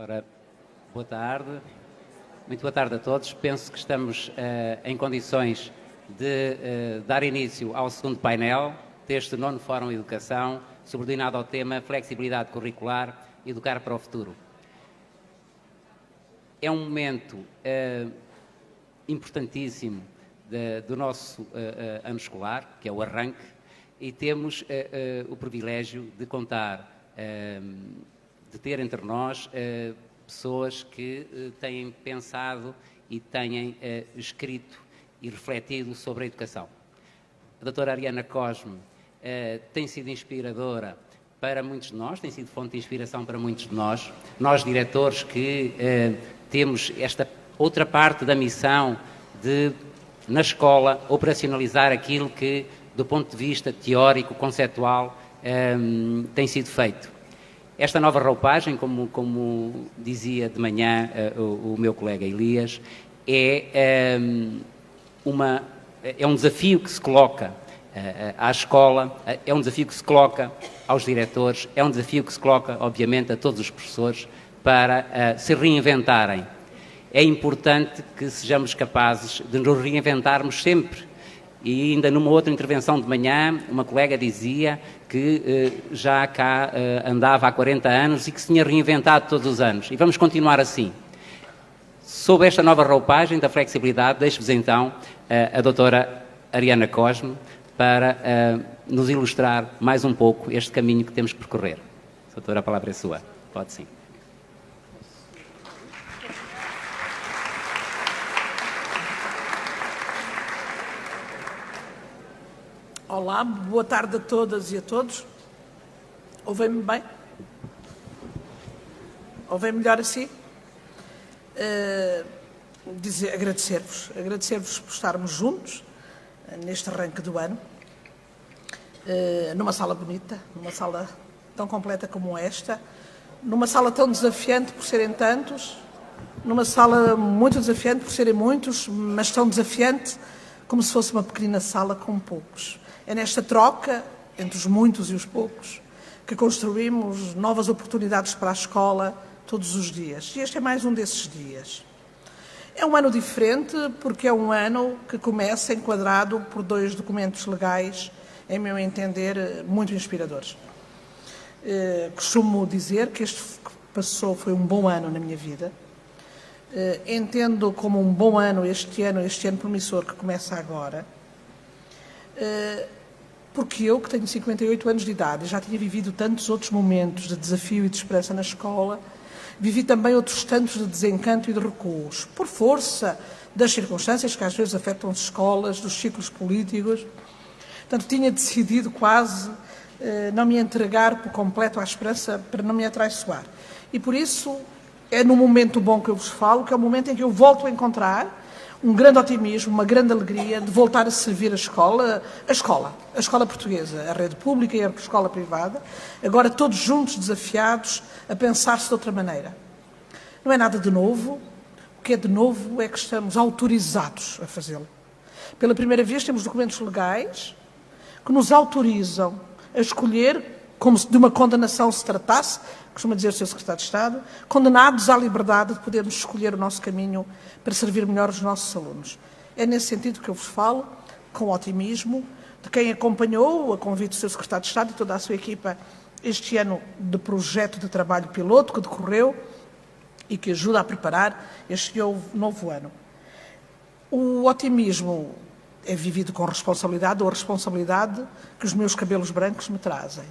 Ora, boa tarde. Muito boa tarde a todos. Penso que estamos em condições de dar início ao segundo painel deste 9º Fórum de Educação, subordinado ao tema Flexibilidade Curricular, Educar para o Futuro. É um momento importantíssimo do nosso ano escolar, que é o arranque, e temos o privilégio de contar, de ter entre nós pessoas que têm pensado e têm escrito e refletido sobre a educação. A doutora Ariana Cosme tem sido inspiradora para muitos de nós, tem sido fonte de inspiração para muitos de nós. Nós, diretores, que temos esta outra parte da missão de, na escola, operacionalizar aquilo que, do ponto de vista teórico, conceptual, tem sido feito. Esta nova roupagem, como dizia de manhã o meu colega Elias, é um desafio que se coloca à escola, é um desafio que se coloca aos diretores, é um desafio que se coloca, obviamente, a todos os professores para se reinventarem. É importante que sejamos capazes de nos reinventarmos sempre. E ainda numa outra intervenção de manhã, uma colega dizia que já cá andava há 40 anos e que se tinha reinventado todos os anos. E vamos continuar assim. Sob esta nova roupagem da flexibilidade, deixo-vos então a doutora Ariana Cosme para nos ilustrar mais um pouco este caminho que temos que percorrer. Doutora, a palavra é sua. Pode sim. Olá, boa tarde a todas e a todos. Ouvem-me bem? Ouvem melhor assim? Agradecer-vos por estarmos juntos neste arranque do ano, numa sala bonita, numa sala tão completa como esta, numa sala tão desafiante por serem tantos, numa sala muito desafiante por serem muitos, mas tão desafiante como se fosse uma pequenina sala com poucos. É nesta troca entre os muitos e os poucos que construímos novas oportunidades para a escola todos os dias. E este é mais um desses dias. É um ano diferente porque é um ano que começa enquadrado por 2 documentos legais, em meu entender, muito inspiradores. Costumo dizer que este que passou foi um bom ano na minha vida. Entendo como um bom ano este ano promissor que começa agora, porque eu, que tenho 58 anos de idade, já tinha vivido tantos outros momentos de desafio e de esperança na escola, vivi também outros tantos de desencanto e de recuos, por força das circunstâncias que às vezes afetam as escolas, dos ciclos políticos. Portanto, tinha decidido quase não me entregar por completo à esperança para não me atraiçoar. E por isso é no momento bom que eu vos falo, que é o momento em que eu volto a encontrar um grande otimismo, uma grande alegria de voltar a servir a escola portuguesa, a rede pública e a escola privada, agora todos juntos desafiados a pensar-se de outra maneira. Não é nada de novo, o que é de novo é que estamos autorizados a fazê-lo. Pela primeira vez temos documentos legais que nos autorizam a escolher, como se de uma condenação se tratasse, costuma dizer o Sr. Secretário de Estado, condenados à liberdade de podermos escolher o nosso caminho para servir melhor os nossos alunos. É nesse sentido que eu vos falo, com otimismo, de quem acompanhou, a convite do Sr. Secretário de Estado e toda a sua equipa, este ano de projeto de trabalho piloto que decorreu e que ajuda a preparar este novo ano. O otimismo é vivido com responsabilidade, ou a responsabilidade que os meus cabelos brancos me trazem.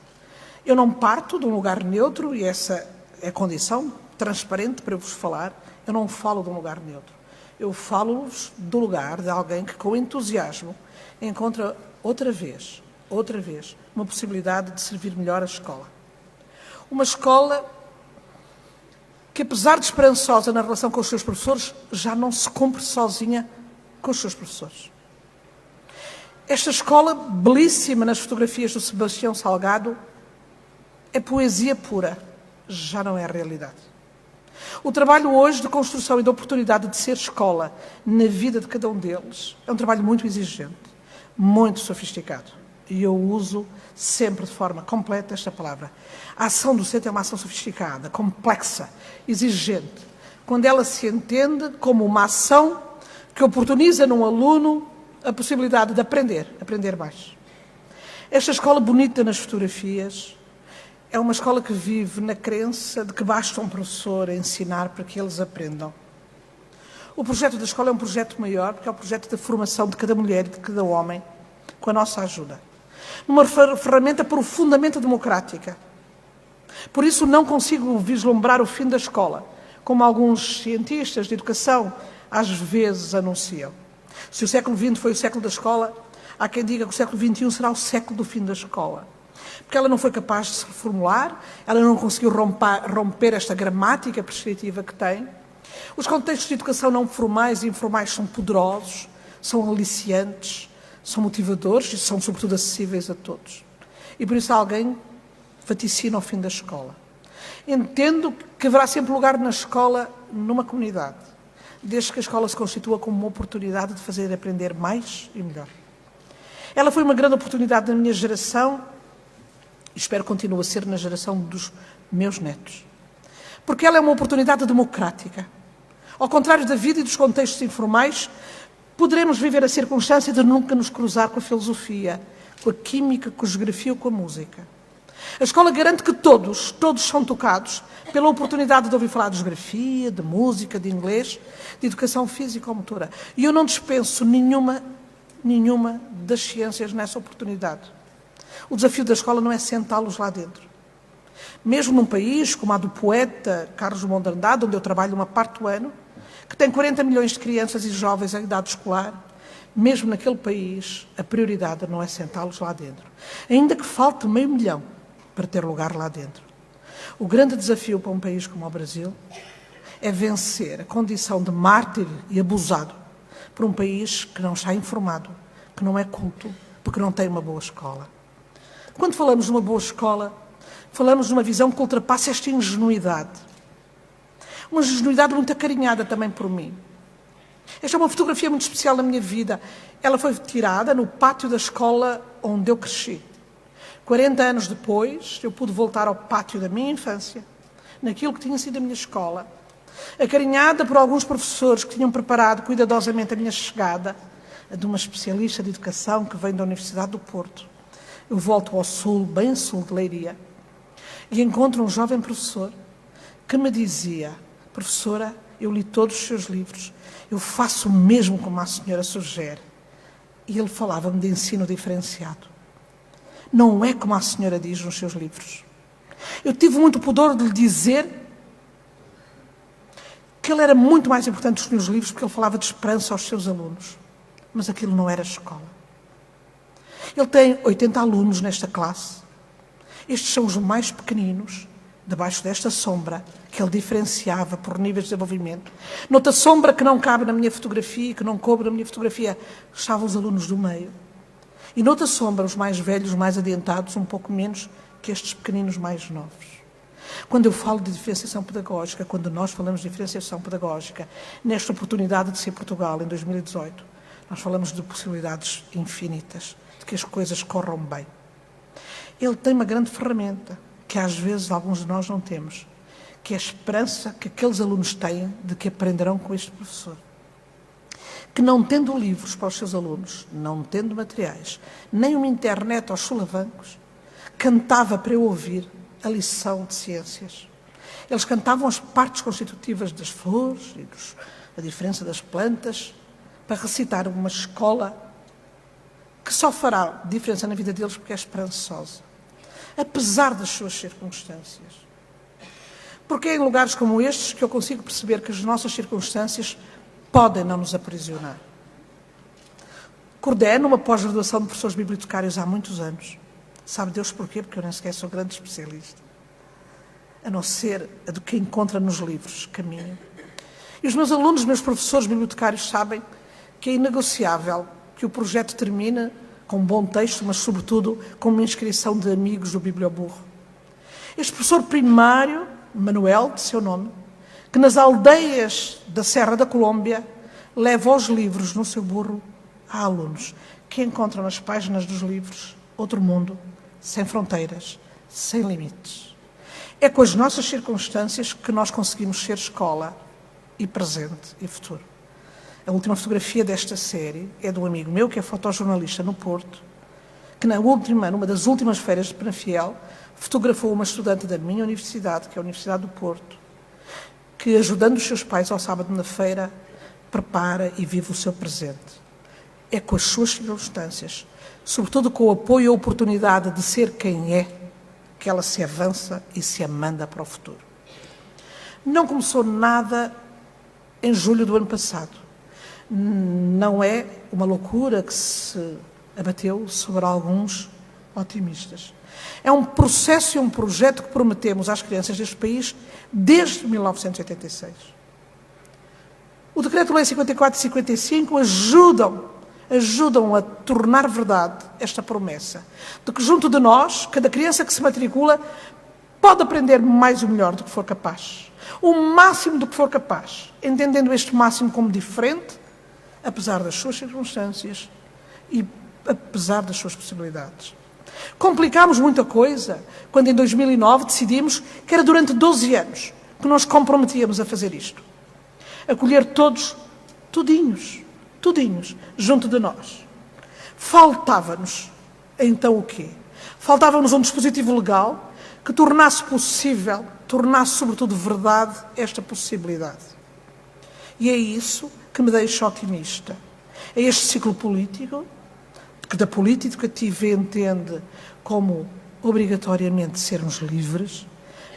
Eu não parto de um lugar neutro, e essa é a condição transparente para vos falar. Eu não falo de um lugar neutro. Eu falo-vos do lugar de alguém que, com entusiasmo, encontra outra vez, uma possibilidade de servir melhor a escola. Uma escola que, apesar de esperançosa na relação com os seus professores, já não se cumpre sozinha com os seus professores. Esta escola, belíssima nas fotografias do Sebastião Salgado, é poesia pura, já não é realidade. O trabalho hoje de construção e de oportunidade de ser escola na vida de cada um deles é um trabalho muito exigente, muito sofisticado. e eu uso sempre de forma completa esta palavra. A ação docente é uma ação sofisticada, complexa, exigente, quando ela se entende como uma ação que oportuniza num aluno a possibilidade de aprender mais. Esta escola bonita nas fotografias é uma escola que vive na crença de que basta um professor a ensinar para que eles aprendam. O projeto da escola é um projeto maior, porque é o projeto da formação de cada mulher e de cada homem, com a nossa ajuda. Uma ferramenta profundamente democrática. Por isso não consigo vislumbrar o fim da escola, como alguns cientistas de educação às vezes anunciam. Se o século XX foi o século da escola, há quem diga que o século XXI será o século do fim da escola. Porque ela não foi capaz de se reformular, ela não conseguiu romper esta gramática prescritiva que tem. Os contextos de educação não formais e informais são poderosos, são aliciantes, são motivadores e são, sobretudo, acessíveis a todos. E por isso alguém vaticina o fim da escola. Entendo que haverá sempre lugar na escola, numa comunidade, desde que a escola se constitua como uma oportunidade de fazer aprender mais e melhor. Ela foi uma grande oportunidade na minha geração e espero que continue a ser na geração dos meus netos. Porque ela é uma oportunidade democrática. Ao contrário da vida e dos contextos informais, poderemos viver a circunstância de nunca nos cruzar com a filosofia, com a química, com a geografia ou com a música. A escola garante que todos são tocados pela oportunidade de ouvir falar de geografia, de música, de inglês, de educação física ou motora. E eu não dispenso nenhuma das ciências nessa oportunidade. O desafio da escola não é sentá-los lá dentro. Mesmo num país como a do poeta Carlos Drummond de Andrade, onde eu trabalho uma parte do ano, que tem 40 milhões de crianças e jovens em idade escolar, mesmo naquele país, a prioridade não é sentá-los lá dentro. Ainda que falte 500 mil para ter lugar lá dentro. O grande desafio para um país como o Brasil é vencer a condição de mártir e abusado por um país que não está informado, que não é culto, porque não tem uma boa escola. Quando falamos de uma boa escola, falamos de uma visão que ultrapassa esta ingenuidade. Uma ingenuidade muito acarinhada também por mim. Esta é uma fotografia muito especial na minha vida. Ela foi tirada no pátio da escola onde eu cresci. 40 anos depois, eu pude voltar ao pátio da minha infância, naquilo que tinha sido a minha escola, acarinhada por alguns professores que tinham preparado cuidadosamente a minha chegada, a de uma especialista de educação que vem da Universidade do Porto. Eu volto ao sul, bem sul de Leiria, e encontro um jovem professor que me dizia: professora, eu li todos os seus livros, eu faço o mesmo como a senhora sugere. E ele falava-me de ensino diferenciado. Não é como a senhora diz nos seus livros. Eu tive muito pudor de lhe dizer que ele era muito mais importante dos meus livros, porque ele falava de esperança aos seus alunos. Mas aquilo não era escola. Ele tem 80 alunos nesta classe. Estes são os mais pequeninos, debaixo desta sombra, que ele diferenciava por níveis de desenvolvimento. Noutra sombra que não cabe na minha fotografia, que não coube na minha fotografia, estavam os alunos do meio. E noutra sombra, os mais velhos, mais adiantados, um pouco menos que estes pequeninos mais novos. Quando eu falo de diferenciação pedagógica, quando nós falamos de diferenciação pedagógica, nesta oportunidade de ser Portugal, em 2018, nós falamos de possibilidades infinitas, de que as coisas corram bem. Ele tem uma grande ferramenta, que às vezes alguns de nós não temos, que é a esperança que aqueles alunos têm de que aprenderão com este professor. Que não tendo livros para os seus alunos, não tendo materiais, nem uma internet aos solavancos, cantava para eu ouvir a lição de ciências. Eles cantavam as partes constitutivas das flores e a diferença das plantas, para recitar uma escola que só fará diferença na vida deles porque é esperançosa, apesar das suas circunstâncias. Porque é em lugares como estes que eu consigo perceber que as nossas circunstâncias podem não nos aprisionar. Coordeno uma pós-graduação de professores bibliotecários há muitos anos. Sabe Deus porquê? Porque eu nem sequer sou grande especialista. A não ser a do que encontra nos livros, caminho. E os meus alunos, meus professores bibliotecários sabem que é inegociável que o projeto termine com um bom texto, mas sobretudo com uma inscrição de amigos do Biblioburro. Este professor primário, Manuel, de seu nome, que nas aldeias da Serra da Colômbia leva os livros no seu burro a alunos que encontram nas páginas dos livros outro mundo, sem fronteiras, sem limites. É com as nossas circunstâncias que nós conseguimos ser escola e presente e futuro. A última fotografia desta série é de um amigo meu, que é fotojornalista no Porto, que numa das últimas feiras de Penafiel, fotografou uma estudante da minha universidade, que é a Universidade do Porto, que, ajudando os seus pais ao sábado na feira, prepara e vive o seu presente. É com as suas circunstâncias, sobretudo com o apoio e a oportunidade de ser quem é, que ela se avança e se amanda para o futuro. Não começou nada em julho do ano passado. Não é uma loucura que se abateu sobre alguns otimistas. É um processo e um projeto que prometemos às crianças deste país desde 1986. O Decreto-Lei 54 e 55 ajudam a tornar verdade esta promessa de que junto de nós, cada criança que se matricula pode aprender mais ou melhor do que for capaz. O máximo do que for capaz, entendendo este máximo como diferente, apesar das suas circunstâncias e apesar das suas possibilidades. Complicámos muita coisa quando em 2009 decidimos que era durante 12 anos que nos comprometíamos a fazer isto. Acolher todos, tudinhos, junto de nós. Faltava-nos, então o quê? Faltava-nos um dispositivo legal que tornasse possível, tornasse sobretudo verdade esta possibilidade. E é isso que me deixa otimista. É este ciclo político, que da política educativa entende como obrigatoriamente sermos livres,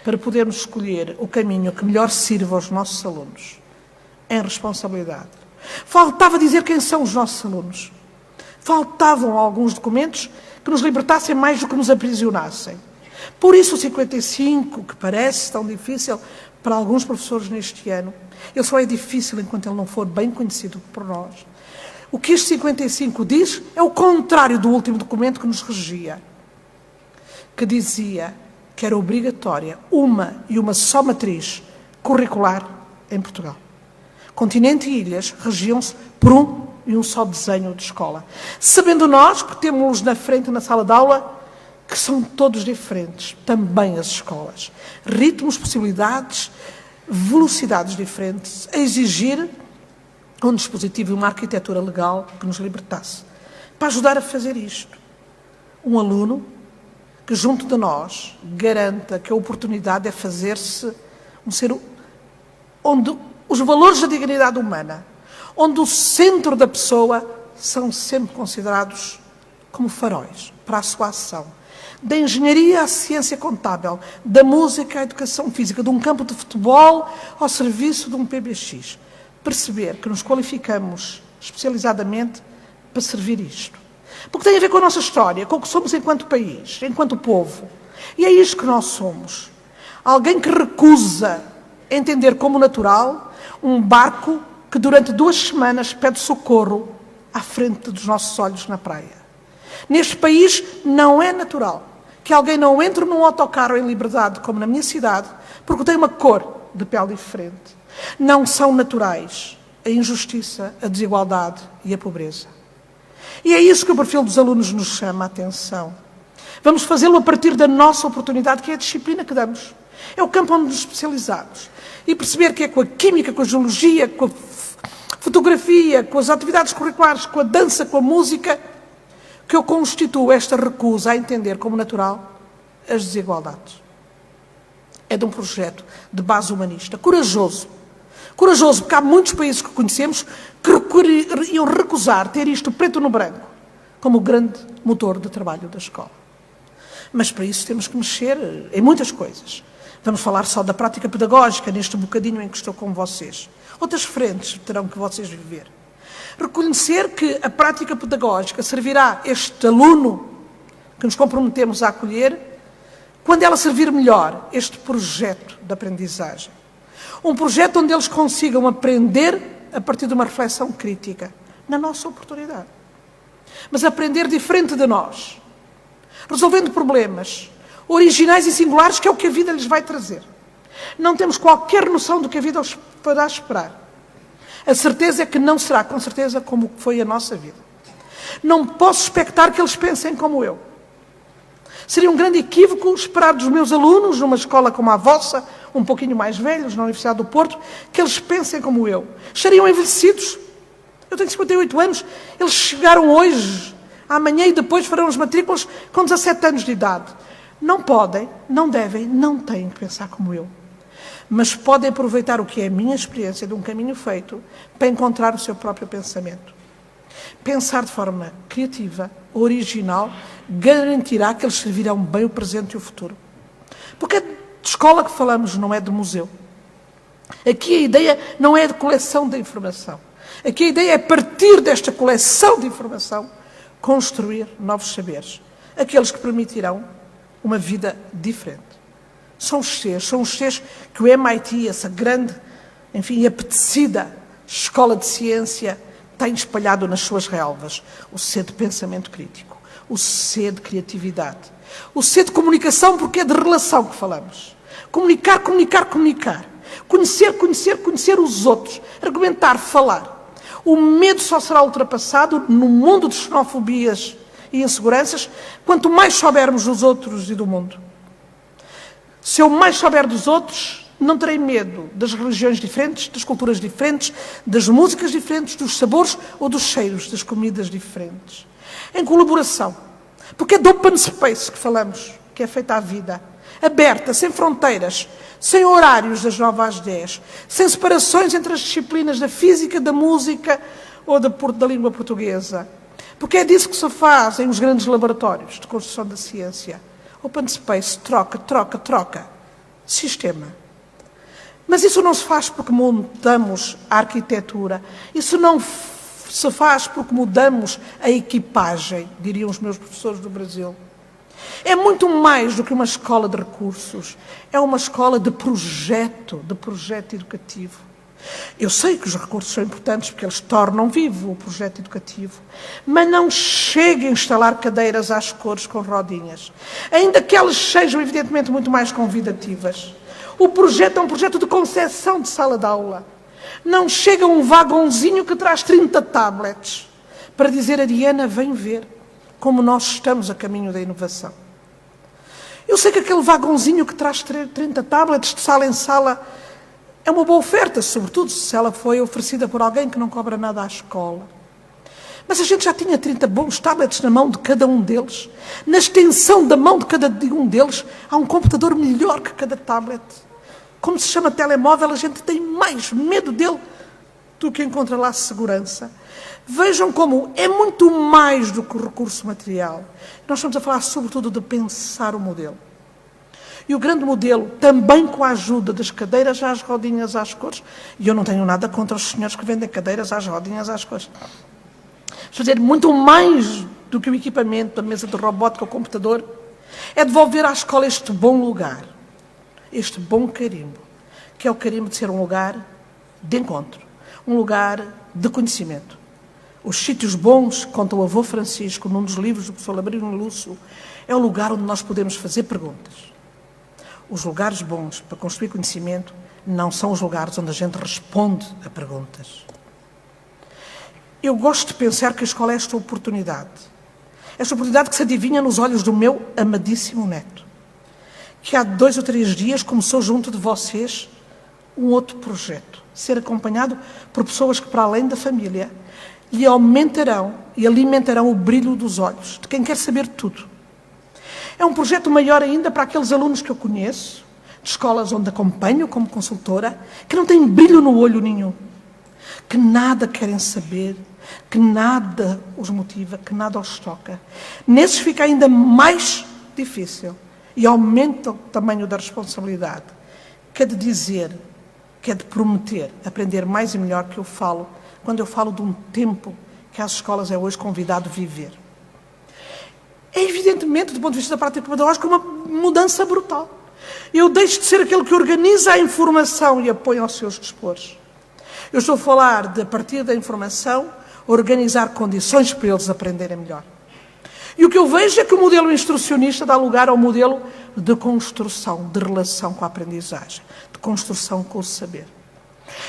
para podermos escolher o caminho que melhor sirva aos nossos alunos, em responsabilidade. Faltava dizer quem são os nossos alunos. Faltavam alguns documentos que nos libertassem mais do que nos aprisionassem. Por isso o 55, que parece tão difícil para alguns professores neste ano, ele só é difícil enquanto ele não for bem conhecido por nós. O que este 55 diz é o contrário do último documento que nos regia, que dizia que era obrigatória uma só matriz curricular em Portugal. Continente e ilhas regiam-se por um só desenho de escola. Sabendo nós que temos na frente, na sala de aula, que são todos diferentes, também as escolas. Ritmos, possibilidades, velocidades diferentes, a exigir um dispositivo e uma arquitetura legal que nos libertasse. Para ajudar a fazer isto, um aluno que junto de nós garanta que a oportunidade é fazer-se um ser onde os valores da dignidade humana, onde o centro da pessoa são sempre considerados como faróis para a sua ação. Da engenharia à ciência contábil, da música à educação física, de um campo de futebol ao serviço de um PBX. Perceber que nos qualificamos especializadamente para servir isto. Porque tem a ver com a nossa história, com o que somos enquanto país, enquanto povo. E é isto que nós somos. Alguém que recusa entender como natural um barco que durante 2 semanas pede socorro à frente dos nossos olhos na praia. Neste país não é natural que alguém não entre num autocarro em liberdade, como na minha cidade, porque tem uma cor de pele diferente. Não são naturais a injustiça, a desigualdade e a pobreza. E é isso que o perfil dos alunos nos chama a atenção. Vamos fazê-lo a partir da nossa oportunidade, que é a disciplina que damos. É o campo onde nos especializamos. E perceber que é com a química, com a geologia, com a fotografia, com as atividades curriculares, com a dança, com a música, que eu constituo esta recusa a entender como natural as desigualdades. É de um projeto de base humanista, corajoso. Corajoso, porque há muitos países que conhecemos que iam recusar ter isto preto no branco como o grande motor de trabalho da escola. Mas para isso temos que mexer em muitas coisas. Vamos falar só da prática pedagógica neste bocadinho em que estou com vocês. Outras frentes terão que vocês viver. Reconhecer que a prática pedagógica servirá este aluno que nos comprometemos a acolher quando ela servir melhor este projeto de aprendizagem. Um projeto onde eles consigam aprender a partir de uma reflexão crítica, na nossa oportunidade. Mas aprender diferente de nós, resolvendo problemas originais e singulares, que é o que a vida lhes vai trazer. Não temos qualquer noção do que a vida os fará esperar. A certeza é que não será, com certeza, como foi a nossa vida. Não posso expectar que eles pensem como eu. Seria um grande equívoco esperar dos meus alunos, numa escola como a vossa, um pouquinho mais velhos, na Universidade do Porto, que eles pensem como eu. Estariam envelhecidos. Eu tenho 58 anos, eles chegaram hoje, amanhã e depois farão as matrículas com 17 anos de idade. Não podem, não devem, não têm que pensar como eu. Mas podem aproveitar o que é a minha experiência de um caminho feito para encontrar o seu próprio pensamento. Pensar de forma criativa, original, garantirá que eles servirão bem o presente e o futuro. Porque é de escola que falamos, não é de museu. Aqui a ideia não é de coleção de informação. Aqui a ideia é, a partir desta coleção de informação, construir novos saberes. Aqueles que permitirão uma vida diferente. São os seres que o MIT, essa grande, enfim, apetecida escola de ciência, tem espalhado nas suas relvas. O C de pensamento crítico, o C de criatividade, o C de comunicação, porque é de relação que falamos. Comunicar, comunicar, comunicar. Conhecer, conhecer, conhecer os outros. Argumentar, falar. O medo só será ultrapassado no mundo de xenofobias e inseguranças, quanto mais soubermos dos outros e do mundo. Se eu mais souber dos outros, não terei medo das religiões diferentes, das culturas diferentes, das músicas diferentes, dos sabores ou dos cheiros das comidas diferentes. Em colaboração. Porque é de open space que falamos, que é feita a vida. Aberta, sem fronteiras, sem horários das 9 às 10, sem separações entre as disciplinas da física, da música ou da língua portuguesa. Porque é disso que se fazem os grandes laboratórios de construção da ciência. Open space, troca, troca, troca. Sistema. Mas isso não se faz porque mudamos a arquitetura. Isso não se faz porque mudamos a equipagem, diriam os meus professores do Brasil. É muito mais do que uma escola de recursos. É uma escola de projeto educativo. Eu sei que os recursos são importantes porque eles tornam vivo o projeto educativo, mas não chega a instalar cadeiras às cores com rodinhas, ainda que elas sejam evidentemente muito mais convidativas. O projeto é um projeto de concepção de sala de aula. Não chega um vagãozinho que traz 30 tablets para dizer a Diana, vem ver como nós estamos a caminho da inovação. Eu sei que aquele vagãozinho que traz 30 tablets de sala em sala é uma boa oferta, sobretudo se ela foi oferecida por alguém que não cobra nada à escola. Mas a gente já tinha 30 bons tablets na mão de cada um deles. Na extensão da mão de cada um deles há um computador melhor que cada tablet. Como se chama telemóvel, a gente tem mais medo dele do que encontra lá segurança. Vejam como é muito mais do que o recurso material. Nós estamos a falar sobretudo de pensar o modelo. E o grande modelo, também com a ajuda das cadeiras às rodinhas às cores, e eu não tenho nada contra os senhores que vendem cadeiras às rodinhas às cores. Fazer muito mais do que o equipamento, a mesa de robótica, o computador, é devolver à escola este bom lugar, este bom carimbo, que é o carimbo de ser um lugar de encontro, um lugar de conhecimento. Os sítios bons, conta o avô Francisco, num dos livros do professor Labrino Lúcio, é o lugar onde nós podemos fazer perguntas. Os lugares bons para construir conhecimento não são os lugares onde a gente responde a perguntas. Eu gosto de pensar que a escola é esta oportunidade que se adivinha nos olhos do meu amadíssimo neto, que há 2 ou 3 dias começou junto de vocês um outro projeto, ser acompanhado por pessoas que, para além da família, lhe aumentarão e alimentarão o brilho dos olhos de quem quer saber tudo. É um projeto maior ainda para aqueles alunos que eu conheço, de escolas onde acompanho como consultora, que não têm brilho no olho nenhum, que nada querem saber, que nada os motiva, que nada os toca. Nesses fica ainda mais difícil e aumenta o tamanho da responsabilidade, que é de dizer, que é de prometer, aprender mais e melhor que eu falo, quando eu falo de um tempo que as escolas é hoje convidado a viver. É evidentemente, do ponto de vista da prática pedagógica, uma mudança brutal. Eu deixo de ser aquele que organiza a informação e apoia aos seus dispores. Eu estou a falar de, a partir da informação, organizar condições para eles aprenderem melhor. E o que eu vejo é que o modelo instrucionista dá lugar ao modelo de construção, de relação com a aprendizagem, de construção com o saber.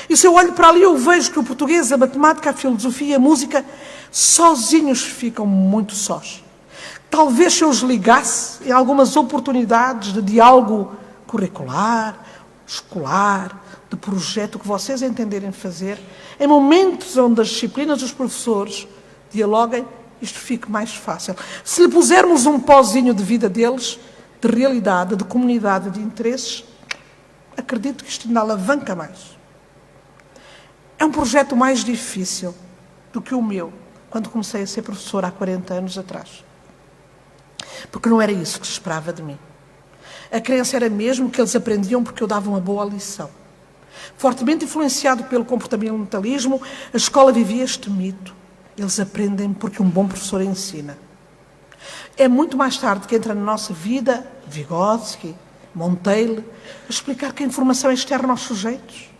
E se eu olho para ali, eu vejo que o português, a matemática, a filosofia, a música, sozinhos ficam muito sós. talvez se eu os ligasse em algumas oportunidades de diálogo curricular, escolar, de projeto que vocês entenderem fazer, em momentos onde as disciplinas dos professores dialoguem, isto fique mais fácil. Se lhe pusermos um pozinho de vida deles, de realidade, de comunidade, de interesses, acredito que isto ainda alavanca mais. É um projeto mais difícil do que o meu, quando comecei a ser professora há 40 anos atrás. Porque não era isso que se esperava de mim. A crença era mesmo que eles aprendiam porque eu dava uma boa lição. Fortemente influenciado pelo comportamentalismo, a escola vivia este mito. Eles aprendem porque um bom professor ensina. É muito mais tarde que entra na nossa vida Vygotsky, Monteil, a explicar que a informação é externa aos sujeitos,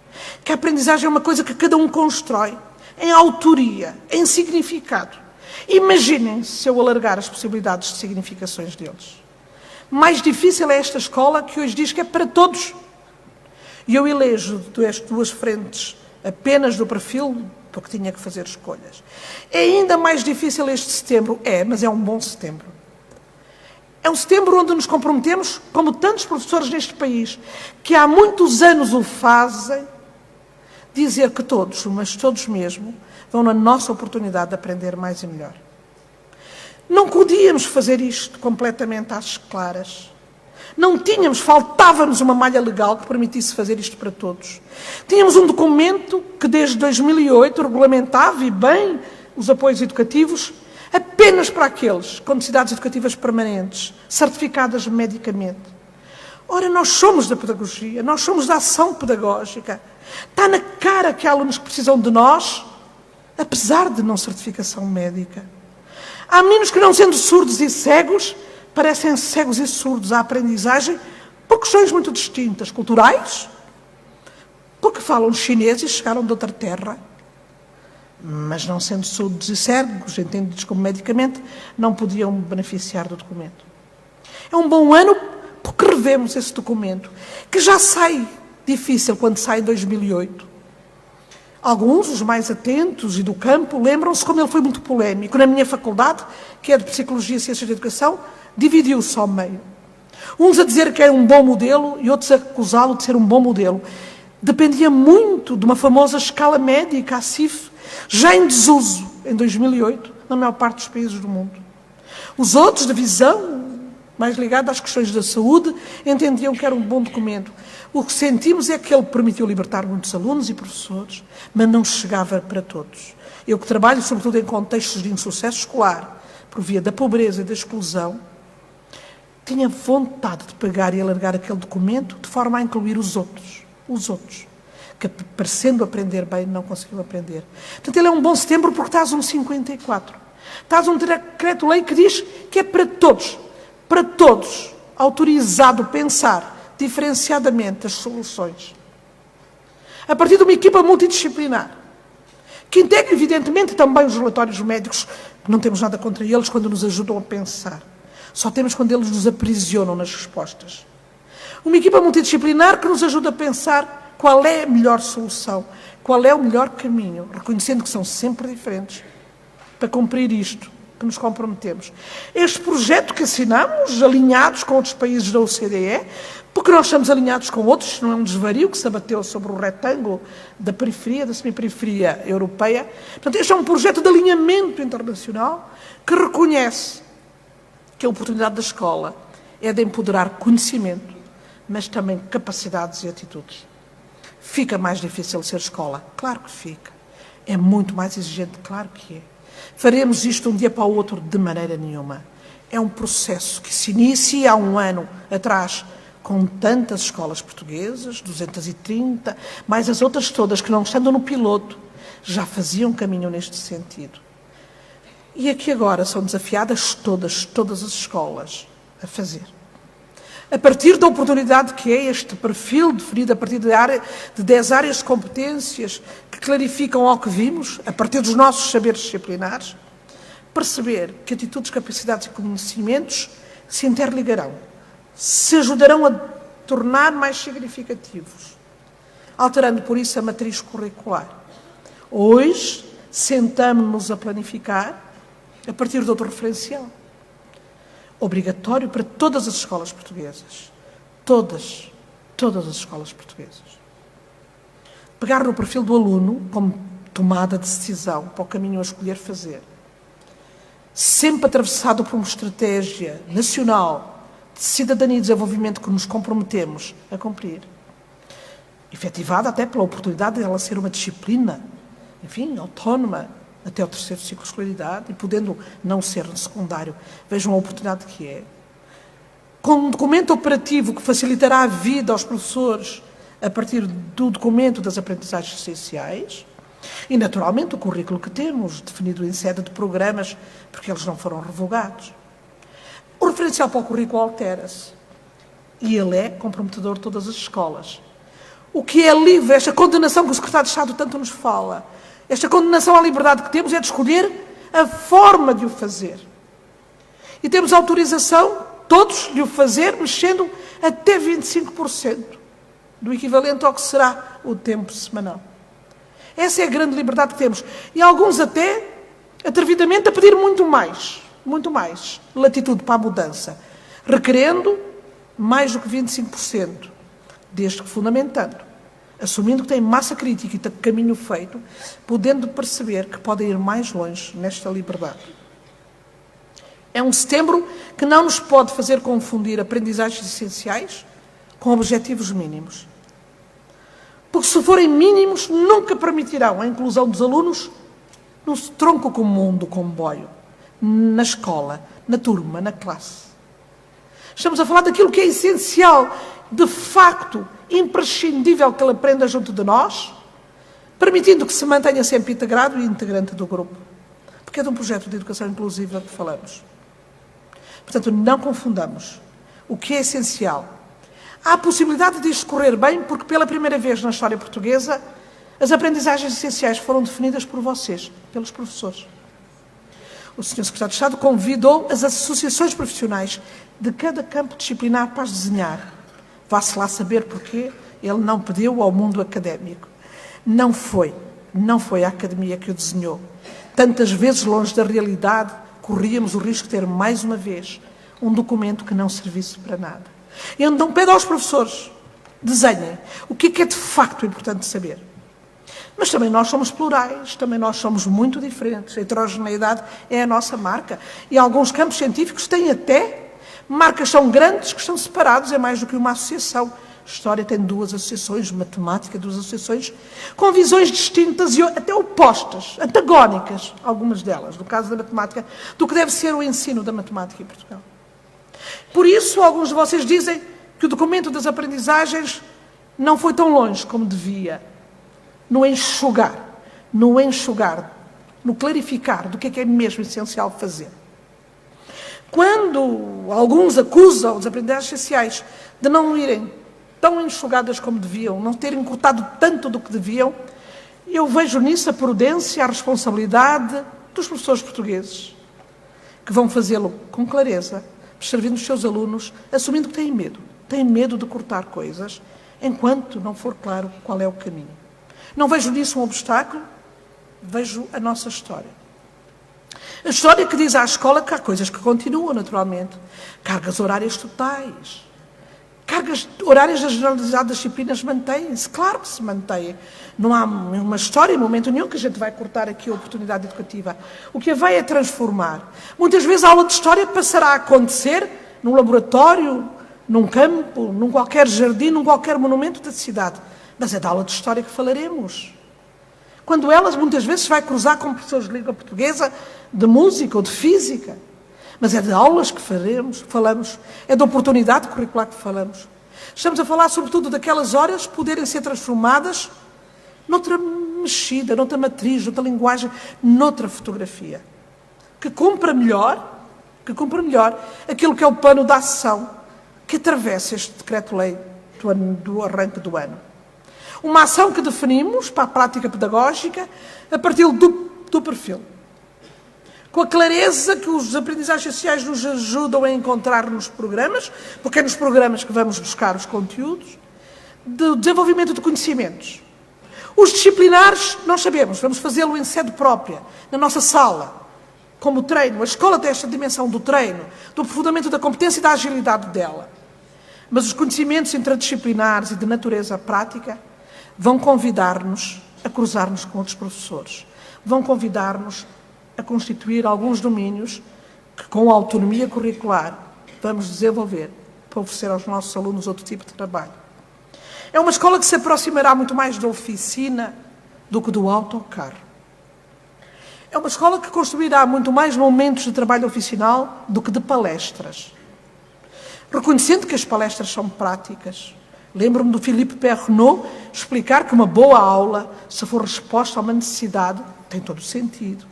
que a aprendizagem é uma coisa que cada um constrói, em autoria, em significado. Imaginem se eu alargar as possibilidades de significações deles. Mais difícil é esta escola que hoje diz que é para todos. E eu elejo duas frentes apenas do perfil, porque tinha que fazer escolhas. É ainda mais difícil este setembro? É, mas é um bom setembro. É um setembro onde nos comprometemos, como tantos professores neste país, que há muitos anos o fazem, dizer que todos, mas todos mesmo, vão na nossa oportunidade de aprender mais e melhor. Não podíamos fazer isto completamente às claras. Não tínhamos, faltava-nos uma malha legal que permitisse fazer isto para todos. Tínhamos um documento que desde 2008 regulamentava e bem os apoios educativos apenas para aqueles com necessidades educativas permanentes, certificadas medicamente. Ora, nós somos da pedagogia, nós somos da ação pedagógica. Está na cara que há alunos que precisam de nós, apesar de não certificação médica. Há meninos que, não sendo surdos e cegos, parecem cegos e surdos à aprendizagem por questões muito distintas, culturais, porque falam chinês e chegaram de outra terra, mas não sendo surdos e cegos, entendidos como medicamente, não podiam beneficiar do documento. É um bom ano porque revemos esse documento, que já sai difícil quando sai em 2008. Alguns, os mais atentos e do campo, lembram-se como ele foi muito polémico. Na minha faculdade, que é de Psicologia e Ciências da Educação, dividiu-se ao meio. Uns a dizer que era um bom modelo e outros a acusá-lo de ser um bom modelo. Dependia muito de uma famosa escala médica, a CIF, já em desuso, em 2008, na maior parte dos países do mundo. Os outros, da visão mais ligada às questões da saúde, entendiam que era um bom documento. O que sentimos é que ele permitiu libertar muitos alunos e professores, mas não chegava para todos. Eu que trabalho, sobretudo, em contextos de insucesso escolar, por via da pobreza e da exclusão, tinha vontade de pegar e alargar aquele documento de forma a incluir os outros, que, parecendo aprender bem, não conseguiu aprender. Portanto, ele é um bom setembro porque estás um 54. Estás um decreto-lei que diz que é para todos, autorizado a pensar diferenciadamente as soluções. A partir de uma equipa multidisciplinar, que integra, evidentemente, também os relatórios médicos, não temos nada contra eles quando nos ajudam a pensar. Só temos quando eles nos aprisionam nas respostas. Uma equipa multidisciplinar que nos ajuda a pensar qual é a melhor solução, qual é o melhor caminho, reconhecendo que são sempre diferentes, para cumprir isto que nos comprometemos. Este projeto que assinamos, alinhados com outros países da OCDE, porque nós estamos alinhados com outros, não é um desvario que se abateu sobre o retângulo da periferia, da semiperiferia europeia. Portanto, este é um projeto de alinhamento internacional que reconhece que a oportunidade da escola é de empoderar conhecimento, mas também capacidades e atitudes. Fica mais difícil ser escola? Claro que fica. É muito mais exigente? Claro que é. Faremos isto um dia para o outro? De maneira nenhuma. É um processo que se inicia há um ano atrás com tantas escolas portuguesas, 230, mais as outras todas que não estando no piloto, já faziam caminho neste sentido. E aqui agora são desafiadas todas as escolas a fazer. A partir da oportunidade que é este perfil definido a partir de 10 áreas de competências que clarificam ao que vimos, a partir dos nossos saberes disciplinares, perceber que atitudes, capacidades e conhecimentos se interligarão, se ajudarão a tornar mais significativos, alterando por isso a matriz curricular. Hoje, sentamos-nos a planificar a partir de outro referencial. obrigatório para todas as escolas portuguesas. Todas as escolas portuguesas. Pegar no perfil do aluno como tomada de decisão para o caminho a escolher fazer. Sempre atravessado por uma estratégia nacional de cidadania e desenvolvimento que nos comprometemos a cumprir. Efetivada até pela oportunidade de ela ser uma disciplina, enfim, autónoma, até o 3º ciclo de escolaridade, e podendo não ser no secundário. Vejam a oportunidade que é. Com um documento operativo que facilitará a vida aos professores a partir do documento das aprendizagens essenciais e, naturalmente, o currículo que temos, definido em sede de programas, porque eles não foram revogados. O referencial para o currículo altera-se e ele é comprometedor de todas as escolas. O que é livre, esta condenação que o Secretário de Estado tanto nos fala, esta condenação à liberdade que temos é de escolher a forma de o fazer. E temos autorização, todos, de o fazer, mexendo até 25% do equivalente ao que será o tempo semanal. Essa é a grande liberdade que temos. E alguns até, atrevidamente, a pedir muito mais latitude para a mudança, requerendo mais do que 25%, desde que fundamentando, assumindo que têm massa crítica e caminho feito, podendo perceber que podem ir mais longe nesta liberdade. É um setembro que não nos pode fazer confundir aprendizagens essenciais com objetivos mínimos. Porque se forem mínimos, nunca permitirão a inclusão dos alunos no tronco comum do comboio, na escola, na turma, na classe. Estamos a falar daquilo que é essencial, de facto, imprescindível que ele aprenda junto de nós, permitindo que se mantenha sempre integrado e integrante do grupo. Porque é de um projeto de educação inclusiva que falamos. Portanto, não confundamos o que é essencial. Há a possibilidade de isto correr bem, porque pela primeira vez na história portuguesa, as aprendizagens essenciais foram definidas por vocês, pelos professores. O Sr. Secretário de Estado convidou as associações profissionais de cada campo disciplinar para as desenhar. Vá-se lá saber porquê ele não pediu ao mundo académico. Não foi a academia que o desenhou. Tantas vezes longe da realidade, corríamos o risco de ter, mais uma vez, um documento que não servisse para nada. E então pede aos professores, desenhem o que é de facto importante saber. Mas também nós somos plurais, também nós somos muito diferentes. A heterogeneidade é a nossa marca. E alguns campos científicos têm até marcas tão grandes que estão separados, é mais do que uma associação. História tem 2 associações, matemática 2 associações, com visões distintas e até opostas, antagónicas, algumas delas, no caso da matemática, do que deve ser o ensino da matemática em Portugal. Por isso, alguns de vocês dizem que o documento das aprendizagens não foi tão longe como devia, no enxugar, no clarificar do que é mesmo essencial fazer. Quando alguns acusam as aprendizagens essenciais de não irem tão enxugadas como deviam, não terem cortado tanto do que deviam, eu vejo nisso a prudência, a responsabilidade dos professores portugueses, que vão fazê-lo com clareza, servindo os seus alunos, assumindo que têm medo de cortar coisas, enquanto não for claro qual é o caminho. Não vejo nisso um obstáculo, vejo a nossa história. A história que diz à escola que há coisas que continuam, naturalmente. Cargas horárias totais. Cargas horárias generalizadas das disciplinas mantêm-se. Claro que se mantêm. Não há uma história, em momento nenhum, que a gente vai cortar aqui a oportunidade educativa. O que a vai é transformar. Muitas vezes a aula de história passará a acontecer num laboratório, num campo, num qualquer jardim, num qualquer monumento da cidade. Mas é da aula de história que falaremos. Quando elas, muitas vezes, vai cruzar com professores de língua portuguesa, de música ou de física. Mas é de aulas que falamos, é da oportunidade curricular que falamos. Estamos a falar, sobretudo, daquelas horas poderem ser transformadas noutra mexida, noutra matriz, noutra linguagem, noutra fotografia. Que cumpra melhor aquilo que é o plano de ação que atravessa este decreto-lei do arranque do ano. Uma ação que definimos para a prática pedagógica a partir do perfil. Com a clareza que os aprendizagens sociais nos ajudam a encontrar nos programas, porque é nos programas que vamos buscar os conteúdos, do desenvolvimento de conhecimentos. Os disciplinares, nós sabemos, vamos fazê-lo em sede própria, na nossa sala, como o treino. A escola tem esta dimensão do treino, do aprofundamento da competência e da agilidade dela. Mas os conhecimentos interdisciplinares e de natureza prática vão convidar-nos a cruzar-nos com outros professores. Vão convidar-nos a constituir alguns domínios que, com a autonomia curricular, vamos desenvolver para oferecer aos nossos alunos outro tipo de trabalho. É uma escola que se aproximará muito mais da oficina do que do autocarro. É uma escola que construirá muito mais momentos de trabalho oficinal do que de palestras. Reconhecendo que as palestras são práticas. Lembro-me do Philippe Perrenot explicar que uma boa aula, se for resposta a uma necessidade, tem todo o sentido.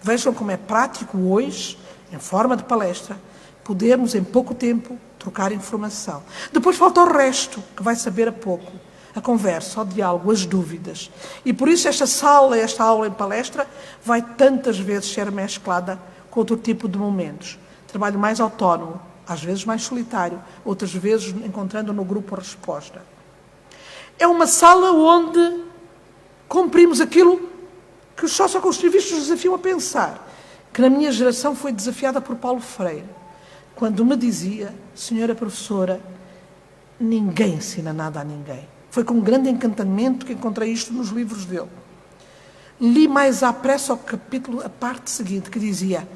Vejam como é prático hoje, em forma de palestra, podermos em pouco tempo trocar informação. Depois falta o resto, que vai saber a pouco. A conversa, o diálogo, as dúvidas. E por isso esta aula em palestra, vai tantas vezes ser mesclada com outro tipo de momentos. Trabalho mais autónomo, às vezes mais solitário, outras vezes encontrando no grupo a resposta. É uma sala onde cumprimos aquilo que os socioconstrutivistas nos desafiam a pensar, que na minha geração foi desafiada por Paulo Freire, quando me dizia: senhora professora, ninguém ensina nada a ninguém. Foi com um grande encantamento que encontrei isto nos livros dele. Li mais à pressa o capítulo, a parte seguinte, que dizia: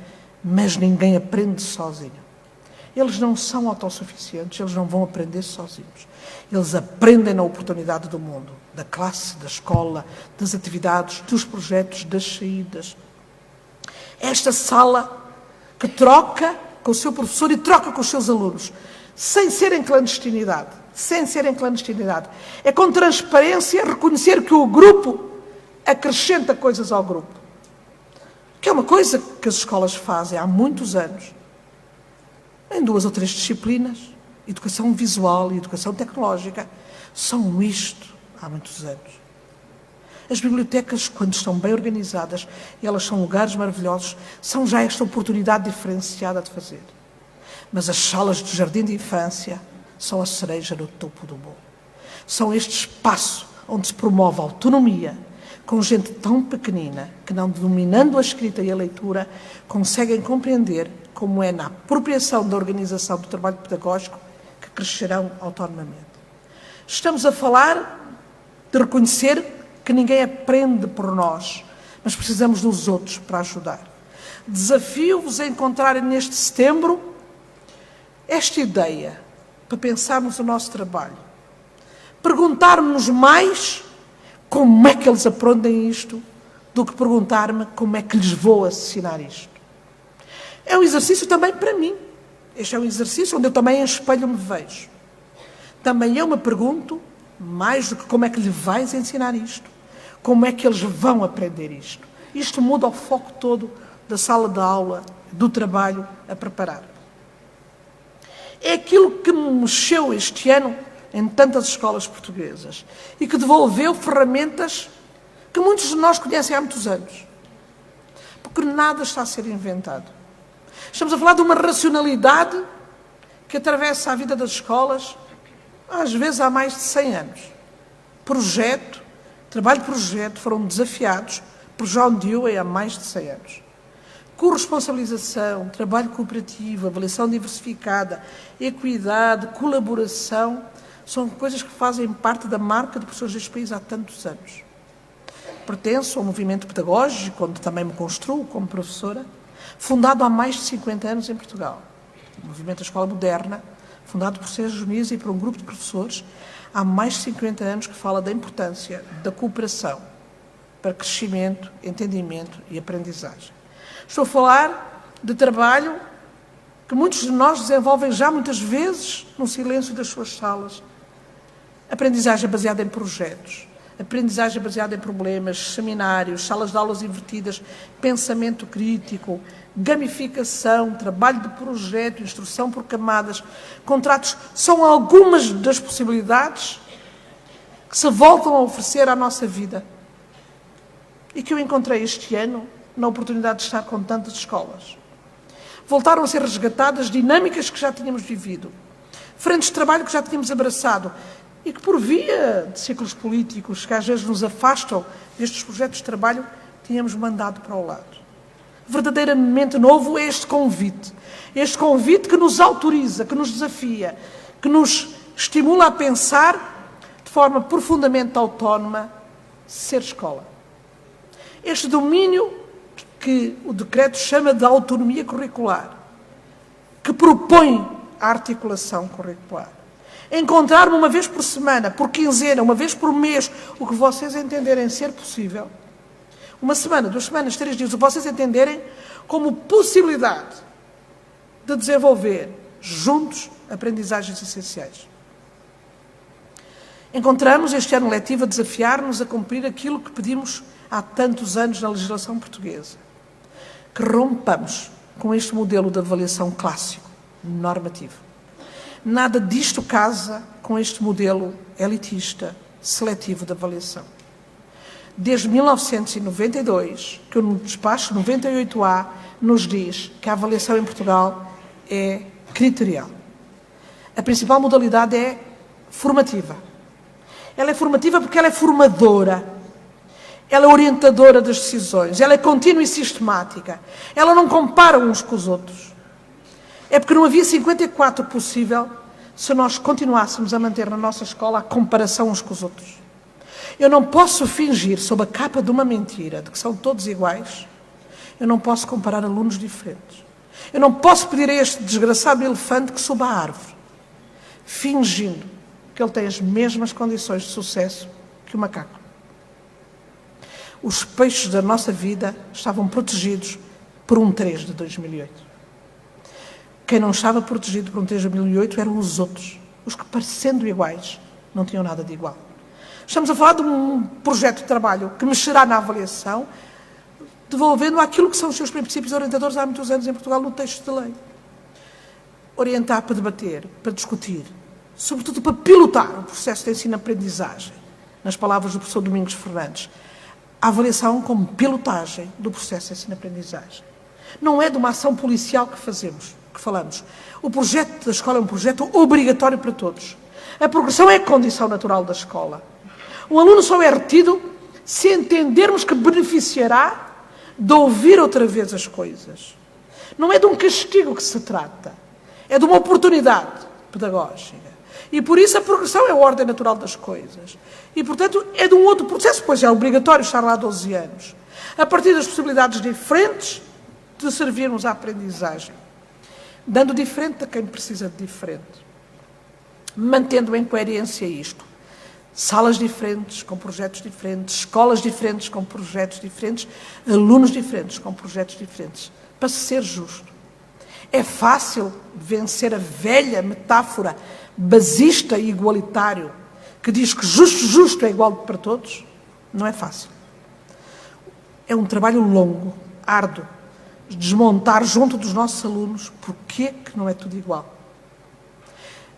mas ninguém aprende sozinho. Eles não são autossuficientes, eles não vão aprender sozinhos. Eles aprendem na oportunidade do mundo, da classe, da escola, das atividades, dos projetos, das saídas. Esta sala que troca com o seu professor e troca com os seus alunos, sem ser em clandestinidade. Sem ser em clandestinidade. É com transparência reconhecer que o grupo acrescenta coisas ao grupo. Que é uma coisa que as escolas fazem há muitos anos. Em 2 ou 3 disciplinas, educação visual e educação tecnológica, são isto há muitos anos. As bibliotecas, quando estão bem organizadas, e elas são lugares maravilhosos, são já esta oportunidade diferenciada de fazer. Mas as salas de jardim de infância são a cereja no topo do bolo. São este espaço onde se promove a autonomia, com gente tão pequenina que, não dominando a escrita e a leitura, conseguem compreender como é na apropriação da organização do trabalho pedagógico que crescerão autonomamente. Estamos a falar de reconhecer que ninguém aprende por nós, mas precisamos dos outros para ajudar. Desafio-vos a encontrarem neste setembro esta ideia para pensarmos o nosso trabalho. Perguntar-nos mais como é que eles aprendem isto do que perguntar-me como é que lhes vou ensinar isto. É um exercício também para mim. Este é um exercício onde eu também em espelho me vejo. Também eu me pergunto, mais do que como é que lhe vais ensinar isto, como é que eles vão aprender isto. Isto muda o foco todo da sala de aula, do trabalho a preparar. É aquilo que me mexeu este ano em tantas escolas portuguesas e que devolveu ferramentas que muitos de nós conhecem há muitos anos. Porque nada está a ser inventado. Estamos a falar de uma racionalidade que atravessa a vida das escolas, às vezes há mais de 100 anos. Trabalho de projeto, foram desafiados por John Dewey há mais de 100 anos. Corresponsabilização, trabalho cooperativo, avaliação diversificada, equidade, colaboração, são coisas que fazem parte da marca de professores deste país há tantos anos. Pertenço ao movimento pedagógico, onde também me construo como professora, fundado há mais de 50 anos em Portugal. O movimento da Escola Moderna, fundado por Sérgio Muniz e por um grupo de professores, há mais de 50 anos que fala da importância da cooperação para crescimento, entendimento e aprendizagem. Estou a falar de trabalho que muitos de nós desenvolvem já muitas vezes no silêncio das suas salas. Aprendizagem baseada em projetos, aprendizagem baseada em problemas, seminários, salas de aulas invertidas, pensamento crítico, gamificação, trabalho de projeto, instrução por camadas, contratos, são algumas das possibilidades que se voltam a oferecer à nossa vida e que eu encontrei este ano na oportunidade de estar com tantas escolas. Voltaram a ser resgatadas dinâmicas que já tínhamos vivido, frentes de trabalho que já tínhamos abraçado e que, por via de ciclos políticos que às vezes nos afastam destes projetos de trabalho, tínhamos mandado para o lado. verdadeiramente novo é este convite. Este convite que nos autoriza, que nos desafia, que nos estimula a pensar de forma profundamente autónoma ser escola. Este domínio que o decreto chama de autonomia curricular, que propõe a articulação curricular. Encontrar-me uma vez por semana, por quinzena, uma vez por mês, o que vocês entenderem ser possível. Uma semana, 2 semanas, 3 dias, o que vocês entenderem como possibilidade de desenvolver juntos aprendizagens essenciais. Encontramos este ano letivo a desafiar-nos a cumprir aquilo que pedimos há tantos anos na legislação portuguesa. Que rompamos com este modelo de avaliação clássico, normativo. Nada disto casa com este modelo elitista, seletivo de avaliação. Desde 1992, que o despacho 98A nos diz que a avaliação em Portugal é criterial. A principal modalidade é formativa. Ela é formativa porque ela é formadora. Ela é orientadora das decisões. Ela é contínua e sistemática. Ela não compara uns com os outros. É porque não havia 54 possível se nós continuássemos a manter na nossa escola a comparação uns com os outros. Eu não posso fingir, sob a capa de uma mentira, de que são todos iguais. Eu não posso comparar alunos diferentes. Eu não posso pedir a este desgraçado elefante que suba a árvore, fingindo que ele tem as mesmas condições de sucesso que o macaco. Os peixes da nossa vida estavam protegidos por um 3 de 2008. Quem não estava protegido por um 3 de 2008 eram os outros, os que, parecendo iguais, não tinham nada de igual. Estamos a falar de um projeto de trabalho que mexerá na avaliação, devolvendo aquilo que são os seus princípios orientadores há muitos anos em Portugal no texto de lei. Orientar para debater, para discutir, sobretudo para pilotar o processo de ensino-aprendizagem, nas palavras do professor Domingos Fernandes. A avaliação como pilotagem do processo de ensino-aprendizagem. Não é de uma ação policial que falamos. O projeto da escola é um projeto obrigatório para todos. A progressão é a condição natural da escola. O aluno só é retido se entendermos que beneficiará de ouvir outra vez as coisas. Não é de um castigo que se trata. É de uma oportunidade pedagógica. E por isso a progressão é a ordem natural das coisas. E, portanto, é de um outro processo, pois é obrigatório estar lá 12 anos. A partir das possibilidades diferentes de servirmos à aprendizagem. Dando diferente a quem precisa de diferente. Mantendo em coerência isto. Salas diferentes, com projetos diferentes, escolas diferentes, com projetos diferentes, alunos diferentes, com projetos diferentes. Para ser justo. É fácil vencer a velha metáfora basista e igualitário que diz que justo é igual para todos? Não é fácil. É um trabalho longo, árduo, desmontar junto dos nossos alunos porque que não é tudo igual.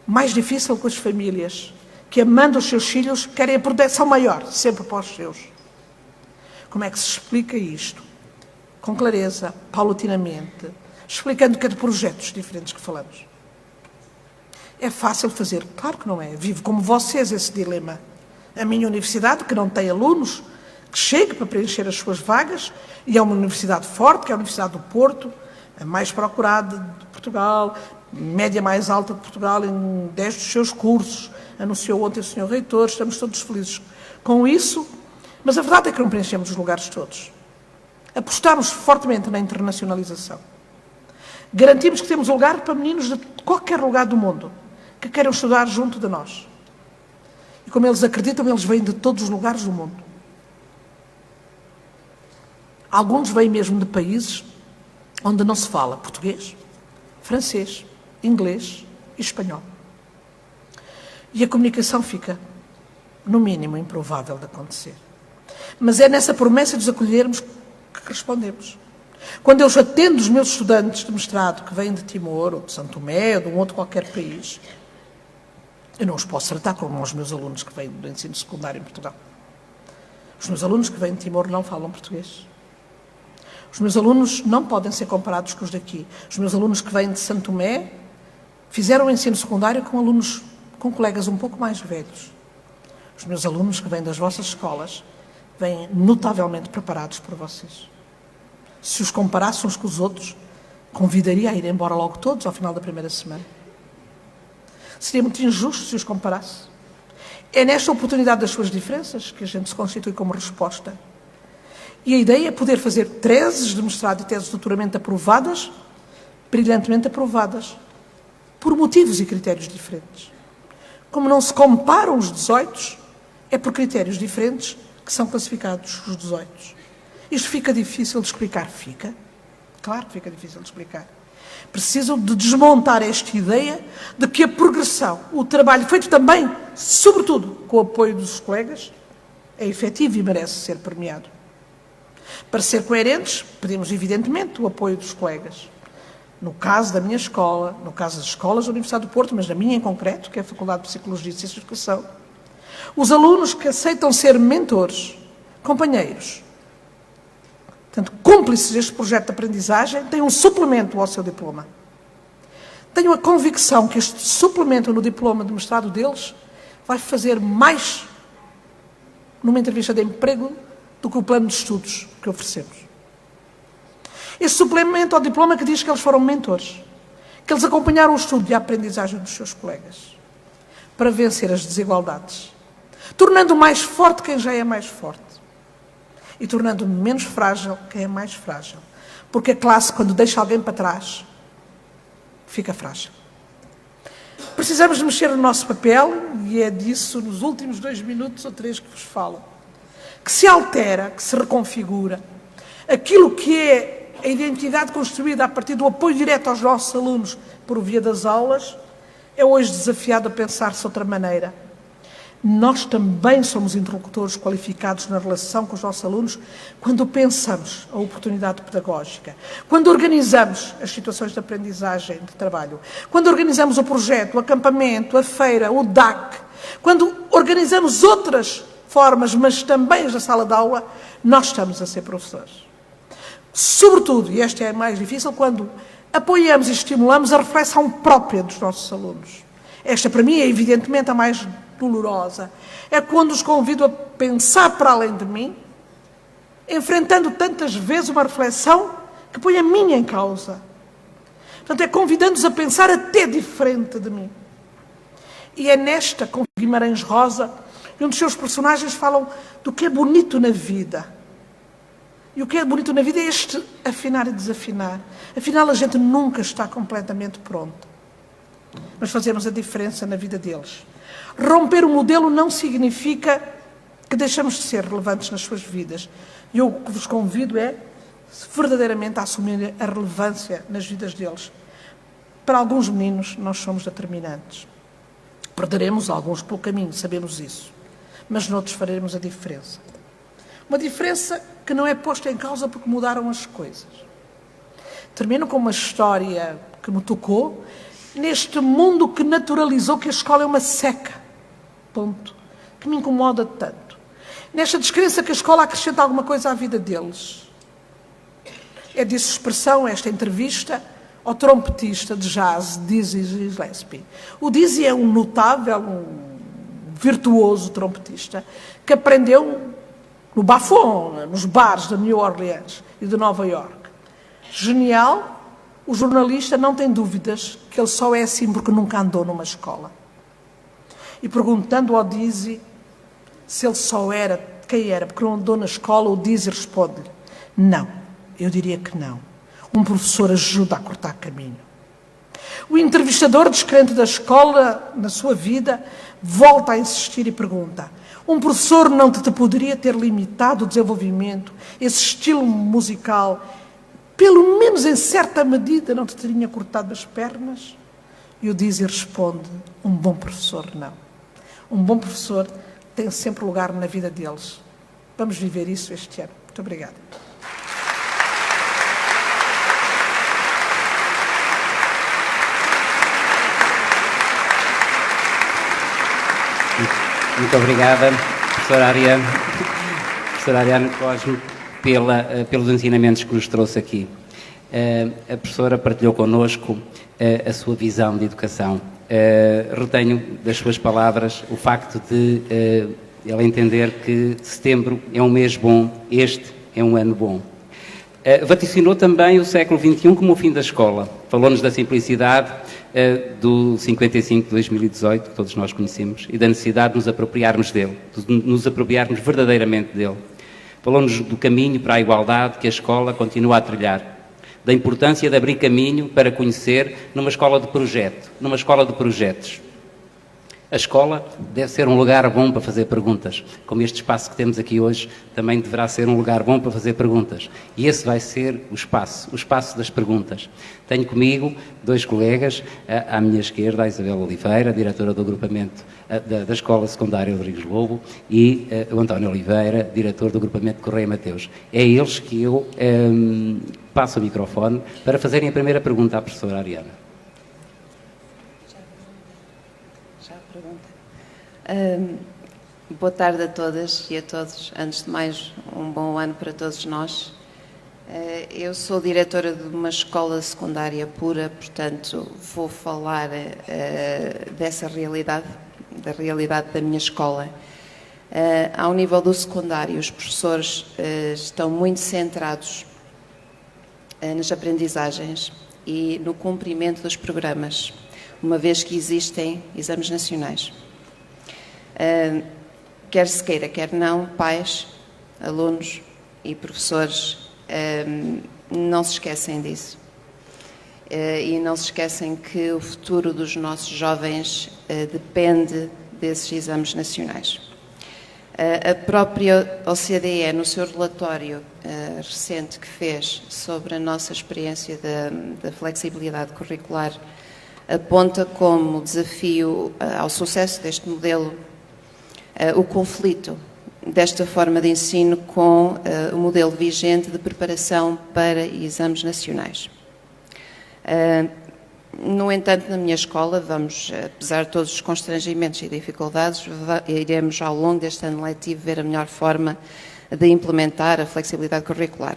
Mais difícil com as famílias que, amando os seus filhos, querem a proteção maior, sempre para os seus. Como é que se explica isto? Com clareza, paulatinamente, explicando que é de projetos diferentes que falamos. É fácil fazer? Claro que não é. Vivo como vocês esse dilema. A minha universidade, que não tem alunos, que chegue para preencher as suas vagas, e é uma universidade forte, que é a Universidade do Porto, a mais procurada de Portugal, média mais alta de Portugal em 10 dos seus cursos. Anunciou ontem o Sr. Reitor, estamos todos felizes com isso, mas a verdade é que não preenchemos os lugares todos. Apostamos fortemente na internacionalização. Garantimos que temos lugar para meninos de qualquer lugar do mundo que queiram estudar junto de nós. E como eles acreditam, eles vêm de todos os lugares do mundo. Alguns vêm mesmo de países onde não se fala português, francês, inglês e espanhol. E a comunicação fica, no mínimo, improvável de acontecer. Mas é nessa promessa de os acolhermos que respondemos. Quando eu atendo os meus estudantes de mestrado que vêm de Timor, ou de São Tomé, ou de um outro qualquer país, eu não os posso tratar como os meus alunos que vêm do ensino secundário em Portugal. Os meus alunos que vêm de Timor não falam português. Os meus alunos não podem ser comparados com os daqui. Os meus alunos que vêm de São Tomé fizeram o ensino secundário com colegas um pouco mais velhos. Os meus alunos que vêm das vossas escolas vêm notavelmente preparados por vocês. Se os comparasse uns com os outros, convidaria a ir embora logo todos ao final da primeira semana. Seria muito injusto se os comparasse. É nesta oportunidade das suas diferenças que a gente se constitui como resposta. E a ideia é poder fazer teses de mestrado e teses de doutoramento aprovadas, brilhantemente aprovadas, por motivos e critérios diferentes. Como não se comparam os 18, é por critérios diferentes que são classificados os 18. Isto fica difícil de explicar? Fica. Claro que fica difícil de explicar. Precisam de desmontar esta ideia de que a progressão, o trabalho feito também, sobretudo, com o apoio dos colegas, é efetivo e merece ser premiado. Para ser coerentes, pedimos, evidentemente, o apoio dos colegas. No caso da minha escola, no caso das escolas da Universidade do Porto, mas na minha em concreto, que é a Faculdade de Psicologia e Ciências de Educação, os alunos que aceitam ser mentores, companheiros, portanto, cúmplices deste projeto de aprendizagem, têm um suplemento ao seu diploma. Tenho a convicção que este suplemento no diploma de mestrado deles vai fazer mais numa entrevista de emprego do que o plano de estudos que oferecemos. Este suplemento ao diploma que diz que eles foram mentores, que eles acompanharam o estudo e a aprendizagem dos seus colegas para vencer as desigualdades, tornando mais forte quem já é mais forte e tornando menos frágil quem é mais frágil. Porque a classe, quando deixa alguém para trás, fica frágil. Precisamos de mexer no nosso papel e é disso, nos últimos 2 minutos ou 3 que vos falo, que se altera, que se reconfigura aquilo que é a identidade construída a partir do apoio direto aos nossos alunos por via das aulas, é hoje desafiado a pensar-se de outra maneira. Nós também somos interlocutores qualificados na relação com os nossos alunos quando pensamos a oportunidade pedagógica, quando organizamos as situações de aprendizagem de trabalho, quando organizamos o projeto, o acampamento, a feira, o DAC, quando organizamos outras formas, mas também as da sala de aula, nós estamos a ser professores. Sobretudo, e esta é a mais difícil, quando apoiamos e estimulamos a reflexão própria dos nossos alunos. Esta, para mim, é evidentemente a mais dolorosa. É quando os convido a pensar para além de mim, enfrentando tantas vezes uma reflexão que põe a minha em causa. Portanto, é convidando-os a pensar até diferente de mim. E é nesta, com Guimarães Rosa, e um dos seus personagens falam do que é bonito na vida. E o que é bonito na vida é este afinar e desafinar. Afinal, a gente nunca está completamente pronto. Mas fazemos a diferença na vida deles. Romper o modelo não significa que deixamos de ser relevantes nas suas vidas. E eu o que vos convido é verdadeiramente a assumir a relevância nas vidas deles. Para alguns meninos, nós somos determinantes. Perderemos alguns pelo caminho, sabemos isso. Mas noutros faremos a diferença. Uma diferença que não é posta em causa porque mudaram as coisas. Termino com uma história que me tocou neste mundo que naturalizou que a escola é uma seca. Ponto. Que me incomoda tanto. Nesta descrença que a escola acrescenta alguma coisa à vida deles. É disso expressão esta entrevista ao trompetista de jazz Dizzy Gillespie. O Dizzy é um notável, um virtuoso trompetista que aprendeu no bafon, nos bares de New Orleans e de Nova York. Genial, o jornalista não tem dúvidas que ele só é assim porque nunca andou numa escola. E perguntando ao Dizzy se ele só era quem era porque não andou na escola, o Dizzy responde-lhe: não, eu diria que não. Um professor ajuda a cortar caminho. O entrevistador, descrente da escola na sua vida, volta a insistir e pergunta: um professor não te poderia ter limitado o desenvolvimento, esse estilo musical, pelo menos em certa medida não te teria cortado as pernas? E o Dizzy responde: um bom professor não. Um bom professor tem sempre lugar na vida deles. Vamos viver isso este ano. Muito obrigada. Muito obrigada, professora Ariane Cosme, pelos ensinamentos que nos trouxe aqui. A professora partilhou connosco a sua visão de educação. Retenho das suas palavras o facto de ela entender que setembro é um mês bom, este é um ano bom. Vaticinou também o século XXI como o fim da escola. Falou-nos da simplicidade do 55 de 2018, que todos nós conhecemos, e da necessidade de nos apropriarmos dele, de nos apropriarmos verdadeiramente dele. Falou-nos do caminho para a igualdade que a escola continua a trilhar, da importância de abrir caminho para conhecer numa escola de projeto, numa escola de projetos. A escola deve ser um lugar bom para fazer perguntas, como este espaço que temos aqui hoje também deverá ser um lugar bom para fazer perguntas. E esse vai ser o espaço das perguntas. Tenho comigo 2 colegas, à minha esquerda, a Isabel Oliveira, diretora do agrupamento da Escola Secundária Rodrigues Lobo, e o António Oliveira, diretor do agrupamento Correia Mateus. É a eles que eu passo o microfone para fazerem a primeira pergunta à professora Ariana. Boa tarde a todas e a todos. Antes de mais, um bom ano para todos nós. Eu sou diretora de uma escola secundária pura, portanto, vou falar dessa realidade, da realidade da minha escola. Ao nível do secundário, os professores estão muito centrados nas aprendizagens e no cumprimento dos programas, uma vez que existem exames nacionais. Quer se queira, quer não, pais, alunos e professores não se esquecem disso. E não se esquecem que o futuro dos nossos jovens depende desses exames nacionais. A própria OCDE, no seu relatório recente que fez sobre a nossa experiência da flexibilidade curricular, aponta como desafio ao sucesso deste modelo o conflito desta forma de ensino com o modelo vigente de preparação para exames nacionais. No entanto, na minha escola, apesar de todos os constrangimentos e dificuldades, iremos ao longo deste ano letivo ver a melhor forma de implementar a flexibilidade curricular,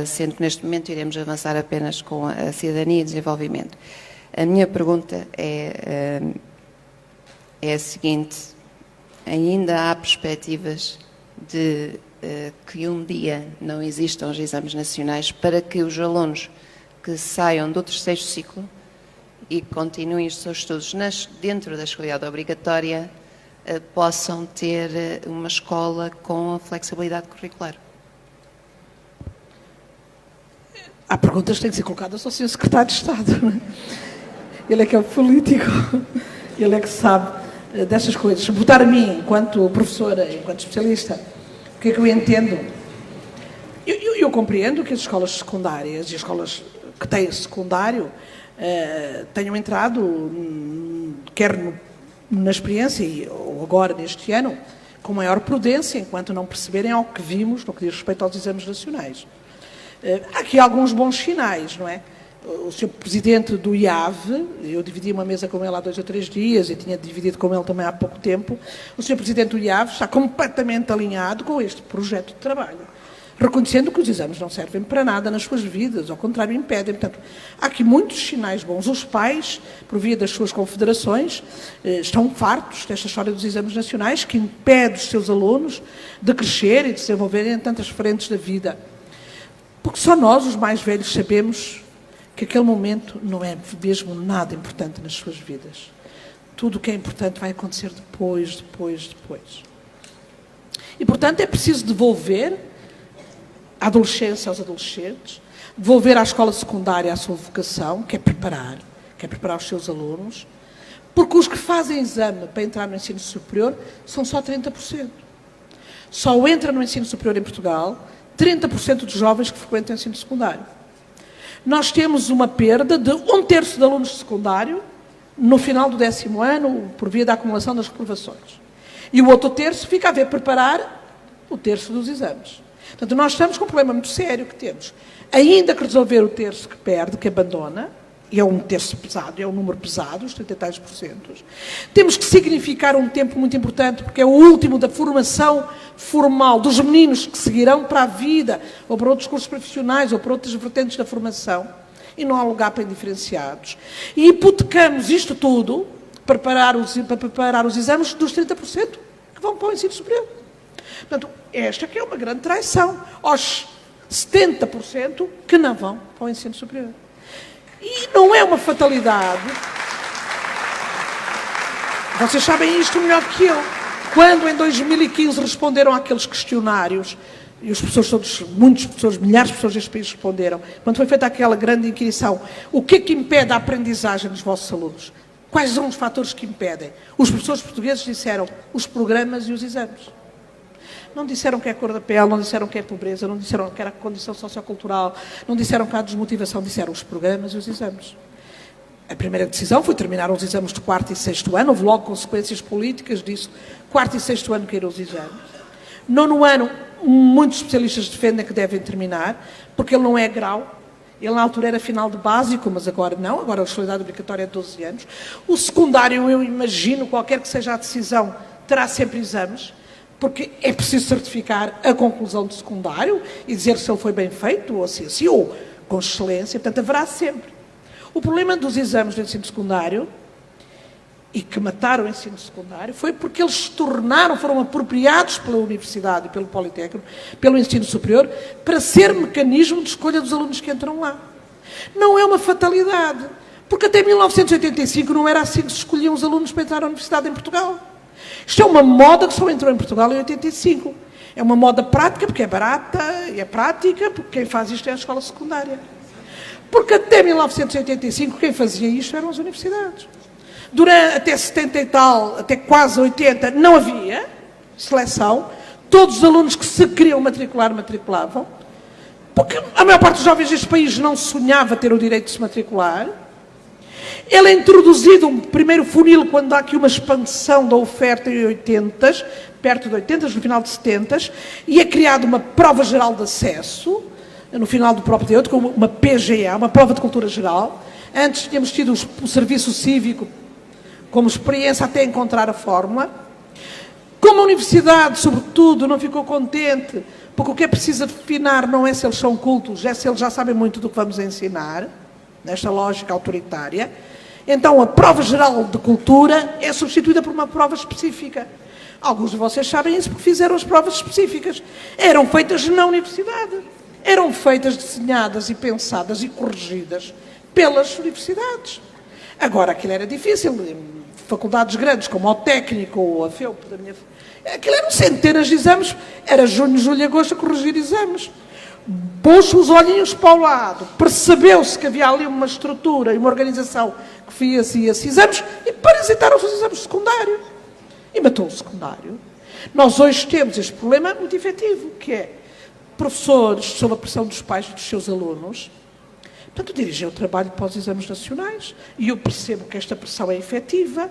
sendo que neste momento iremos avançar apenas com a cidadania e desenvolvimento. A minha pergunta é a seguinte: ainda há perspectivas de que um dia não existam os exames nacionais para que os alunos que saiam do 3º ciclo e continuem os seus estudos dentro da escolaridade obrigatória possam ter uma escola com a flexibilidade curricular? Há perguntas que têm que ser colocadas ao Sr. Secretário de Estado, não é? Ele é que é o político, ele é que sabe destas coisas. Botar a mim, enquanto professora, enquanto especialista, o que é que eu entendo? Eu compreendo que as escolas secundárias e as escolas que têm secundário tenham entrado, quer na experiência ou agora neste ano, com maior prudência, enquanto não perceberem ao que vimos no que diz respeito aos exames nacionais. Há aqui alguns bons sinais, não é? O Sr. Presidente do IAV, eu dividi uma mesa com ele há 2 ou 3 dias e tinha dividido com ele também há pouco tempo, o Sr. Presidente do IAV está completamente alinhado com este projeto de trabalho, reconhecendo que os exames não servem para nada nas suas vidas, ao contrário, impedem. Portanto, há aqui muitos sinais bons. Os pais, por via das suas confederações, estão fartos desta história dos exames nacionais, que impede os seus alunos de crescer e de se desenvolverem em tantas frentes da vida. Porque só nós, os mais velhos, sabemos que aquele momento não é mesmo nada importante nas suas vidas. Tudo o que é importante vai acontecer depois. E, portanto, é preciso devolver a adolescência aos adolescentes, devolver à escola secundária a sua vocação, que é preparar os seus alunos, porque os que fazem exame para entrar no ensino superior são só 30%. Só entra no ensino superior em Portugal 30% dos jovens que frequentam o ensino secundário. Nós temos uma perda de 1/3 de alunos de secundário no final do 10º ano, por via da acumulação das reprovações. E o outro terço fica a ver preparar o terço dos exames. Portanto, nós estamos com um problema muito sério que temos. Ainda que resolver o terço que perde, que abandona, e é um terço pesado, é um número pesado, os 30 e tais %, temos que significar um tempo muito importante, porque é o último da formação formal dos meninos que seguirão para a vida, ou para outros cursos profissionais, ou para outras vertentes da formação, e não há lugar para indiferenciados. E hipotecamos isto tudo para preparar os exames dos 30% que vão para o ensino superior. Portanto, esta que é uma grande traição aos 70% que não vão para o ensino superior. E não é uma fatalidade. Vocês sabem isto melhor que eu. Quando em 2015 responderam àqueles questionários, e os professores todos, muitas pessoas, milhares de pessoas deste país responderam, quando foi feita aquela grande inquirição, o que é que impede a aprendizagem dos vossos alunos? Quais são os fatores que impedem? Os professores portugueses disseram os programas e os exames. Não disseram que é a cor da pele, não disseram que é a pobreza, não disseram que era a condição sociocultural, não disseram que há desmotivação, disseram os programas e os exames. A primeira decisão foi terminar os exames de 4º e 6º ano, houve logo consequências políticas disso, 4º e 6º ano caíram os exames. 9º ano, muitos especialistas defendem que devem terminar, porque ele não é grau, ele na altura era final de básico, mas agora não, agora a escolaridade obrigatória é de 12 anos. O secundário, eu imagino, qualquer que seja a decisão, terá sempre exames, porque é preciso certificar a conclusão do secundário e dizer se ele foi bem feito, ou assim, ou com excelência, portanto haverá sempre. O problema dos exames do ensino secundário, e que mataram o ensino secundário, foi porque eles se tornaram, foram apropriados pela universidade e pelo Politécnico, pelo ensino superior, para ser mecanismo de escolha dos alunos que entram lá. Não é uma fatalidade, porque até 1985 não era assim que se escolhiam os alunos para entrar na universidade em Portugal. Isto é uma moda que só entrou em Portugal em 85. É uma moda prática, porque é barata e é prática, porque quem faz isto é a escola secundária. Porque até 1985 quem fazia isto eram as universidades. Durante até 70 e tal, até quase 80, não havia seleção. Todos os alunos que se queriam matricular, matriculavam. Porque a maior parte dos jovens deste país não sonhava ter o direito de se matricular. Ele é introduzido um primeiro funil quando há aqui uma expansão da oferta em 80, perto de 80, no final de 70, e é criada uma prova geral de acesso, no final do próprio D8, com uma PGA, uma prova de cultura geral. Antes tínhamos tido o serviço cívico como experiência até encontrar a fórmula. Como a universidade, sobretudo, não ficou contente, porque o que é preciso afinar não é se eles são cultos, é se eles já sabem muito do que vamos ensinar, nesta lógica autoritária. Então, a prova geral de cultura é substituída por uma prova específica. Alguns de vocês sabem isso porque fizeram as provas específicas. Eram feitas na universidade. Eram feitas, desenhadas e pensadas e corrigidas pelas universidades. Agora, aquilo era difícil. Em faculdades grandes, como o técnico ou a FEUP, aquilo eram centenas de exames. Era junho, julho e agosto a corrigir exames. Pôs-se os olhinhos para o lado, percebeu-se que havia ali uma estrutura e uma organização que fazia esses exames e parasitaram-se os exames secundários. E matou o secundário. Nós hoje temos este problema muito efetivo, que é professores sob a pressão dos pais dos seus alunos. Portanto, dirigem o trabalho para os exames nacionais e eu percebo que esta pressão é efetiva.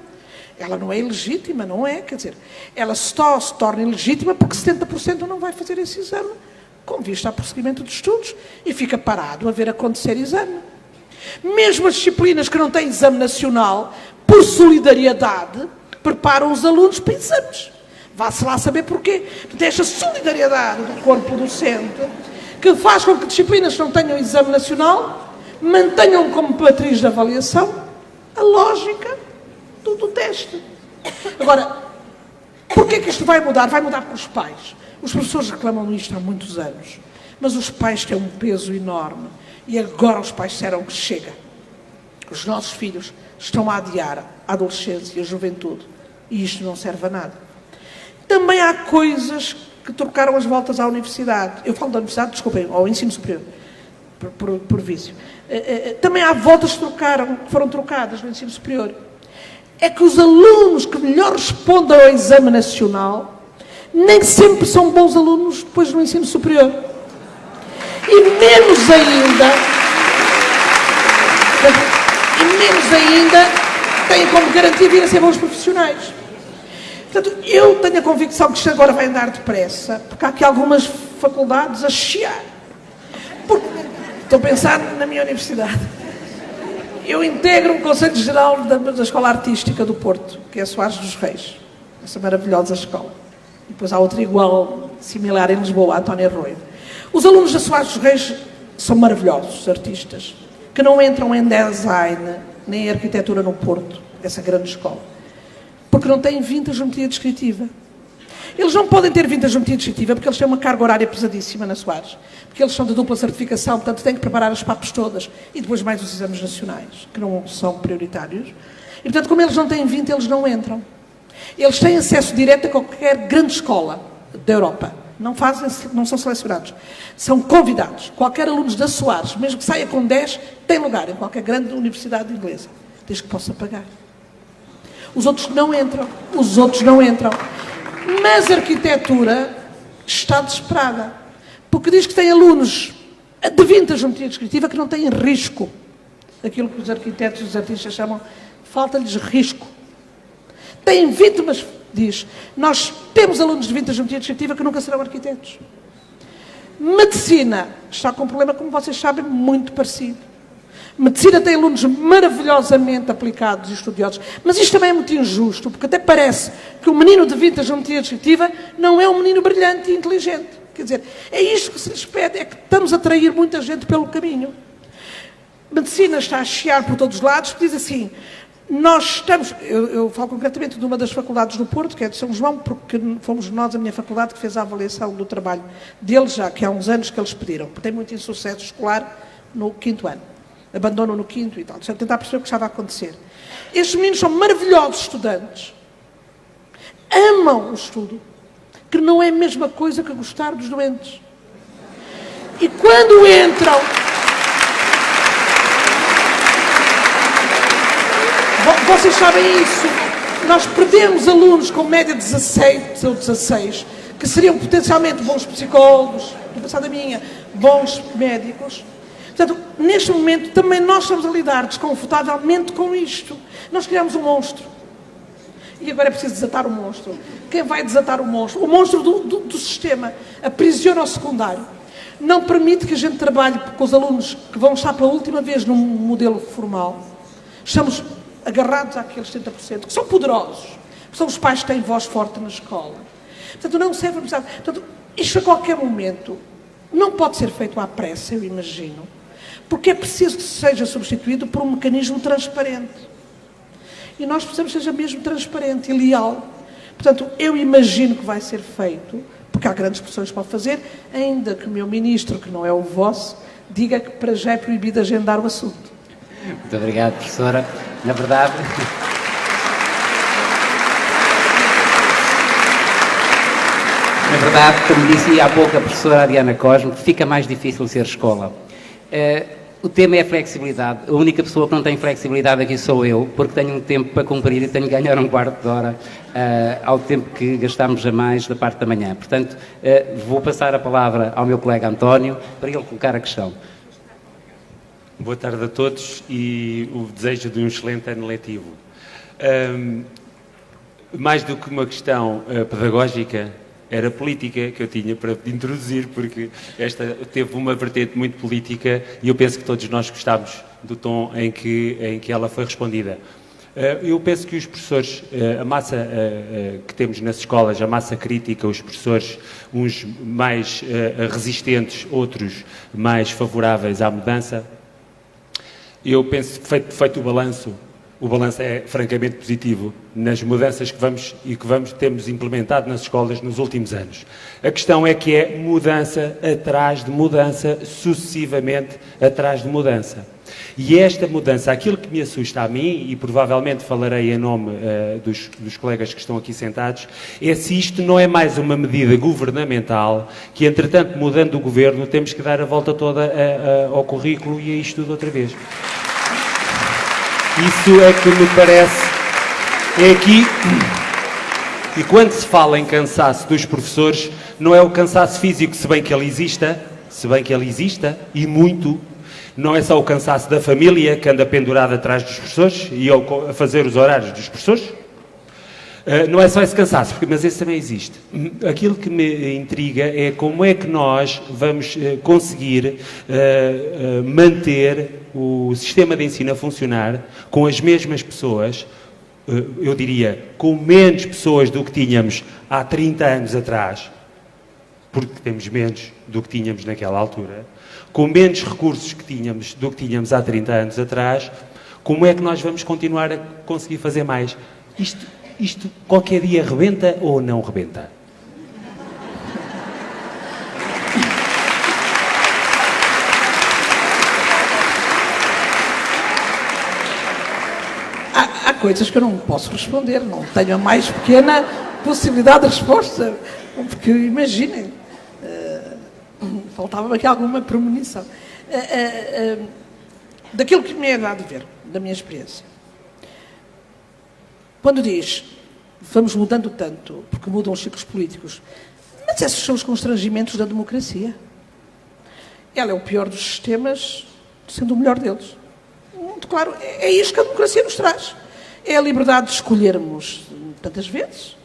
Ela não é ilegítima, não é? Quer dizer, ela só se torna ilegítima porque 70% não vai fazer esse exame com vista ao prosseguimento dos estudos e fica parado a ver acontecer exame. Mesmo as disciplinas que não têm exame nacional, por solidariedade, preparam os alunos para exames. Vá-se lá saber porquê. Portanto, esta solidariedade do corpo docente que faz com que disciplinas que não tenham exame nacional mantenham como matriz de avaliação a lógica do teste. Agora, porquê que isto vai mudar? Vai mudar com os pais. Os professores reclamam isto há muitos anos, mas os pais têm um peso enorme e agora os pais disseram que chega. Os nossos filhos estão a adiar a adolescência e a juventude e isto não serve a nada. Também há coisas que trocaram as voltas à universidade. Eu falo da universidade, desculpem, ao ensino superior, por vício. Também há voltas que foram trocadas no ensino superior. É que os alunos que melhor respondem ao exame nacional nem sempre são bons alunos depois no ensino superior. E menos ainda têm como garantia vir a ser bons profissionais. Portanto, eu tenho a convicção que isto agora vai andar depressa, porque há aqui algumas faculdades a chiar. Estou a pensar na minha universidade. Eu integro um Conselho Geral da Escola Artística do Porto, que é a Soares dos Reis, essa maravilhosa escola. E depois há outra igual, similar em Lisboa, a António Arroio. Os alunos da Soares dos Reis são maravilhosos, artistas, que não entram em design, nem em arquitetura no Porto, essa grande escola, porque não têm vintage geometria descritiva. eles não podem ter vindo a geometria descritiva porque eles têm uma carga horária pesadíssima na Soares, porque eles são de dupla certificação, portanto têm que preparar as PAPs todas e depois mais os exames nacionais, que não são prioritários. E, portanto, como eles não têm 20, eles não entram. Eles têm acesso direto a qualquer grande escola da Europa. Não são selecionados. São convidados. Qualquer aluno da Soares, mesmo que saia com 10, tem lugar em qualquer grande universidade inglesa, desde que possa pagar. Os outros não entram. Os outros não entram. Mas a arquitetura está desesperada. Porque diz que tem alunos de 20 a geometria descritiva que não têm risco. Aquilo que os arquitetos e os artistas chamam, falta-lhes risco. Têm 20, mas diz, nós temos alunos de 20 a geometria descritiva que nunca serão arquitetos. Medicina está com um problema, como vocês sabem, muito parecido. Medicina tem alunos maravilhosamente aplicados e estudiosos, mas isto também é muito injusto, porque até parece que o menino de 20 a geometria descritiva não é um menino brilhante e inteligente. Quer dizer, é isto que se lhes pede, é que estamos a atrair muita gente pelo caminho. Medicina está a chiar por todos os lados, porque diz assim, nós estamos, eu falo concretamente de uma das faculdades do Porto, que é de São João, porque fomos nós, a minha faculdade, que fez a avaliação do trabalho deles, já que há uns anos que eles pediram, porque tem muito insucesso escolar no 5º ano. Abandonam no 5º e tal. Deixa eu tentar perceber o que estava a acontecer. Estes meninos são maravilhosos estudantes. Amam o estudo, que não é a mesma coisa que gostar dos doentes. E quando entram... Vocês sabem isso. Nós perdemos alunos com média 16 ou 16, que seriam potencialmente bons psicólogos, do passado minha, bons médicos. Portanto, neste momento, também nós estamos a lidar desconfortavelmente com isto. Nós criamos um monstro. E agora é preciso desatar o monstro. Quem vai desatar o monstro? O monstro do sistema. Aprisiona o secundário. Não permite que a gente trabalhe com os alunos que vão estar pela última vez num modelo formal. Estamos agarrados àqueles 70%, que são poderosos. Que são os pais que têm voz forte na escola. Portanto, não serve a... Portanto, isto a qualquer momento não pode ser feito à pressa, eu imagino. Porque é preciso que seja substituído por um mecanismo transparente. E nós precisamos que seja mesmo transparente e leal. Portanto, eu imagino que vai ser feito, porque há grandes pressões para fazer, ainda que o meu ministro, que não é o vosso, diga que para já é proibido agendar o assunto. Muito obrigado, professora. Na verdade... Na verdade, como disse há pouco a professora Diana Cosme, fica mais difícil ser escola. O tema é a flexibilidade. A única pessoa que não tem flexibilidade aqui sou eu, porque tenho um tempo para cumprir e tenho que ganhar um quarto de hora ao tempo que gastamos a mais da parte da manhã. Portanto, vou passar a palavra ao meu colega António para ele colocar a questão. Boa tarde a todos e o desejo de um excelente ano letivo. Mais do que uma questão pedagógica, era política que eu tinha para introduzir, porque esta teve uma vertente muito política e eu penso que todos nós gostámos do tom em que ela foi respondida. Eu penso que os professores, a massa que temos nas escolas, a massa crítica, os professores, uns mais resistentes, outros mais favoráveis à mudança, eu penso que feito o balanço é francamente positivo nas mudanças que temos implementado nas escolas nos últimos anos. A questão é que é mudança atrás de mudança, sucessivamente atrás de mudança. E esta mudança, aquilo que me assusta a mim, e provavelmente falarei em nome dos colegas que estão aqui sentados, é se isto não é mais uma medida governamental que, entretanto, mudando o governo, temos que dar a volta toda ao currículo e a isto tudo outra vez. Isso é que me parece, é aqui, e quando se fala em cansaço dos professores, não é o cansaço físico, se bem que ele exista, e muito, não é só o cansaço da família que anda pendurada atrás dos professores e a fazer os horários dos professores, não é só esse cansaço, mas esse também existe. Aquilo que me intriga é como é que nós vamos conseguir manter o sistema de ensino a funcionar com as mesmas pessoas, eu diria, com menos pessoas do que tínhamos há 30 anos atrás, porque temos menos do que tínhamos naquela altura, com menos recursos que tínhamos do que tínhamos há 30 anos atrás, como é que nós vamos continuar a conseguir fazer mais? Isto qualquer dia rebenta ou não rebenta? coisas que eu não posso responder, não tenho a mais pequena possibilidade de resposta, porque imaginem, faltava-me aqui alguma premonição. Daquilo que me é dado ver, da minha experiência. Quando diz, vamos mudando tanto, porque mudam os ciclos políticos, mas esses são os constrangimentos da democracia. Ela é o pior dos sistemas, sendo o melhor deles. Muito claro, é isto que a democracia nos traz. É a liberdade de escolhermos tantas vezes,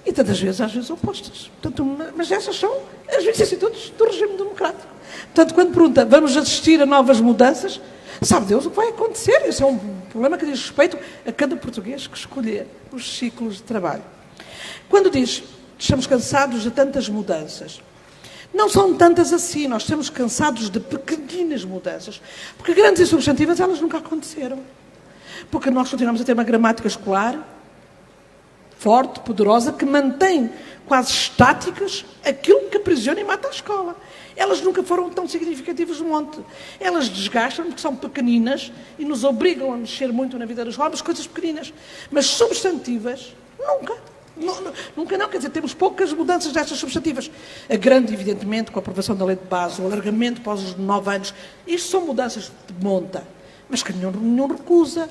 e tantas vezes, às vezes, opostas. Portanto, mas essas são as vicissitudes do regime democrático. Portanto, quando pergunta, vamos assistir a novas mudanças, sabe Deus o que vai acontecer. Esse é um problema que diz respeito a cada português que escolher os ciclos de trabalho. Quando diz, estamos cansados de tantas mudanças, não são tantas assim, nós estamos cansados de pequeninas mudanças, porque grandes e substantivas elas nunca aconteceram. Porque nós continuamos a ter uma gramática escolar forte, poderosa, que mantém quase estáticas aquilo que aprisiona e mata a escola. Elas nunca foram tão significativas no monte. Elas desgastam porque são pequeninas e nos obrigam a mexer muito na vida das escola, mas coisas pequeninas. Mas substantivas, nunca. Nunca não, quer dizer, temos poucas mudanças destas substantivas. A grande, evidentemente, com a aprovação da lei de base, o alargamento após os 9 anos, isto são mudanças de monta, mas que nenhum recusa.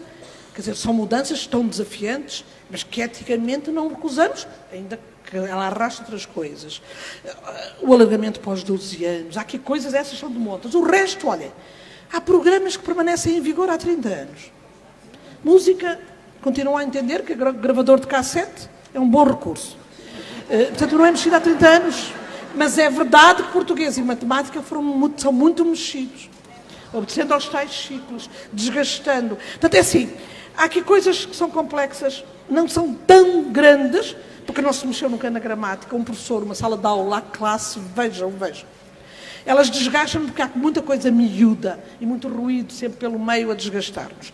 Quer dizer, são mudanças tão desafiantes, mas que eticamente não recusamos, ainda que ela arrasta outras coisas. O alargamento pós 12 anos, há aqui coisas, essas são de montas. O resto, olha, há programas que permanecem em vigor há 30 anos. Música, continuam a entender que gravador de cassete é um bom recurso. Portanto, não é mexido há 30 anos, mas é verdade que português e matemática são muito mexidos, obedecendo aos tais ciclos, desgastando. Portanto, é assim, há aqui coisas que são complexas, não são tão grandes, porque não se mexeu nunca na gramática. Um professor, uma sala de aula, a classe, vejam. Elas desgastam porque há muita coisa miúda e muito ruído sempre pelo meio a desgastar-nos.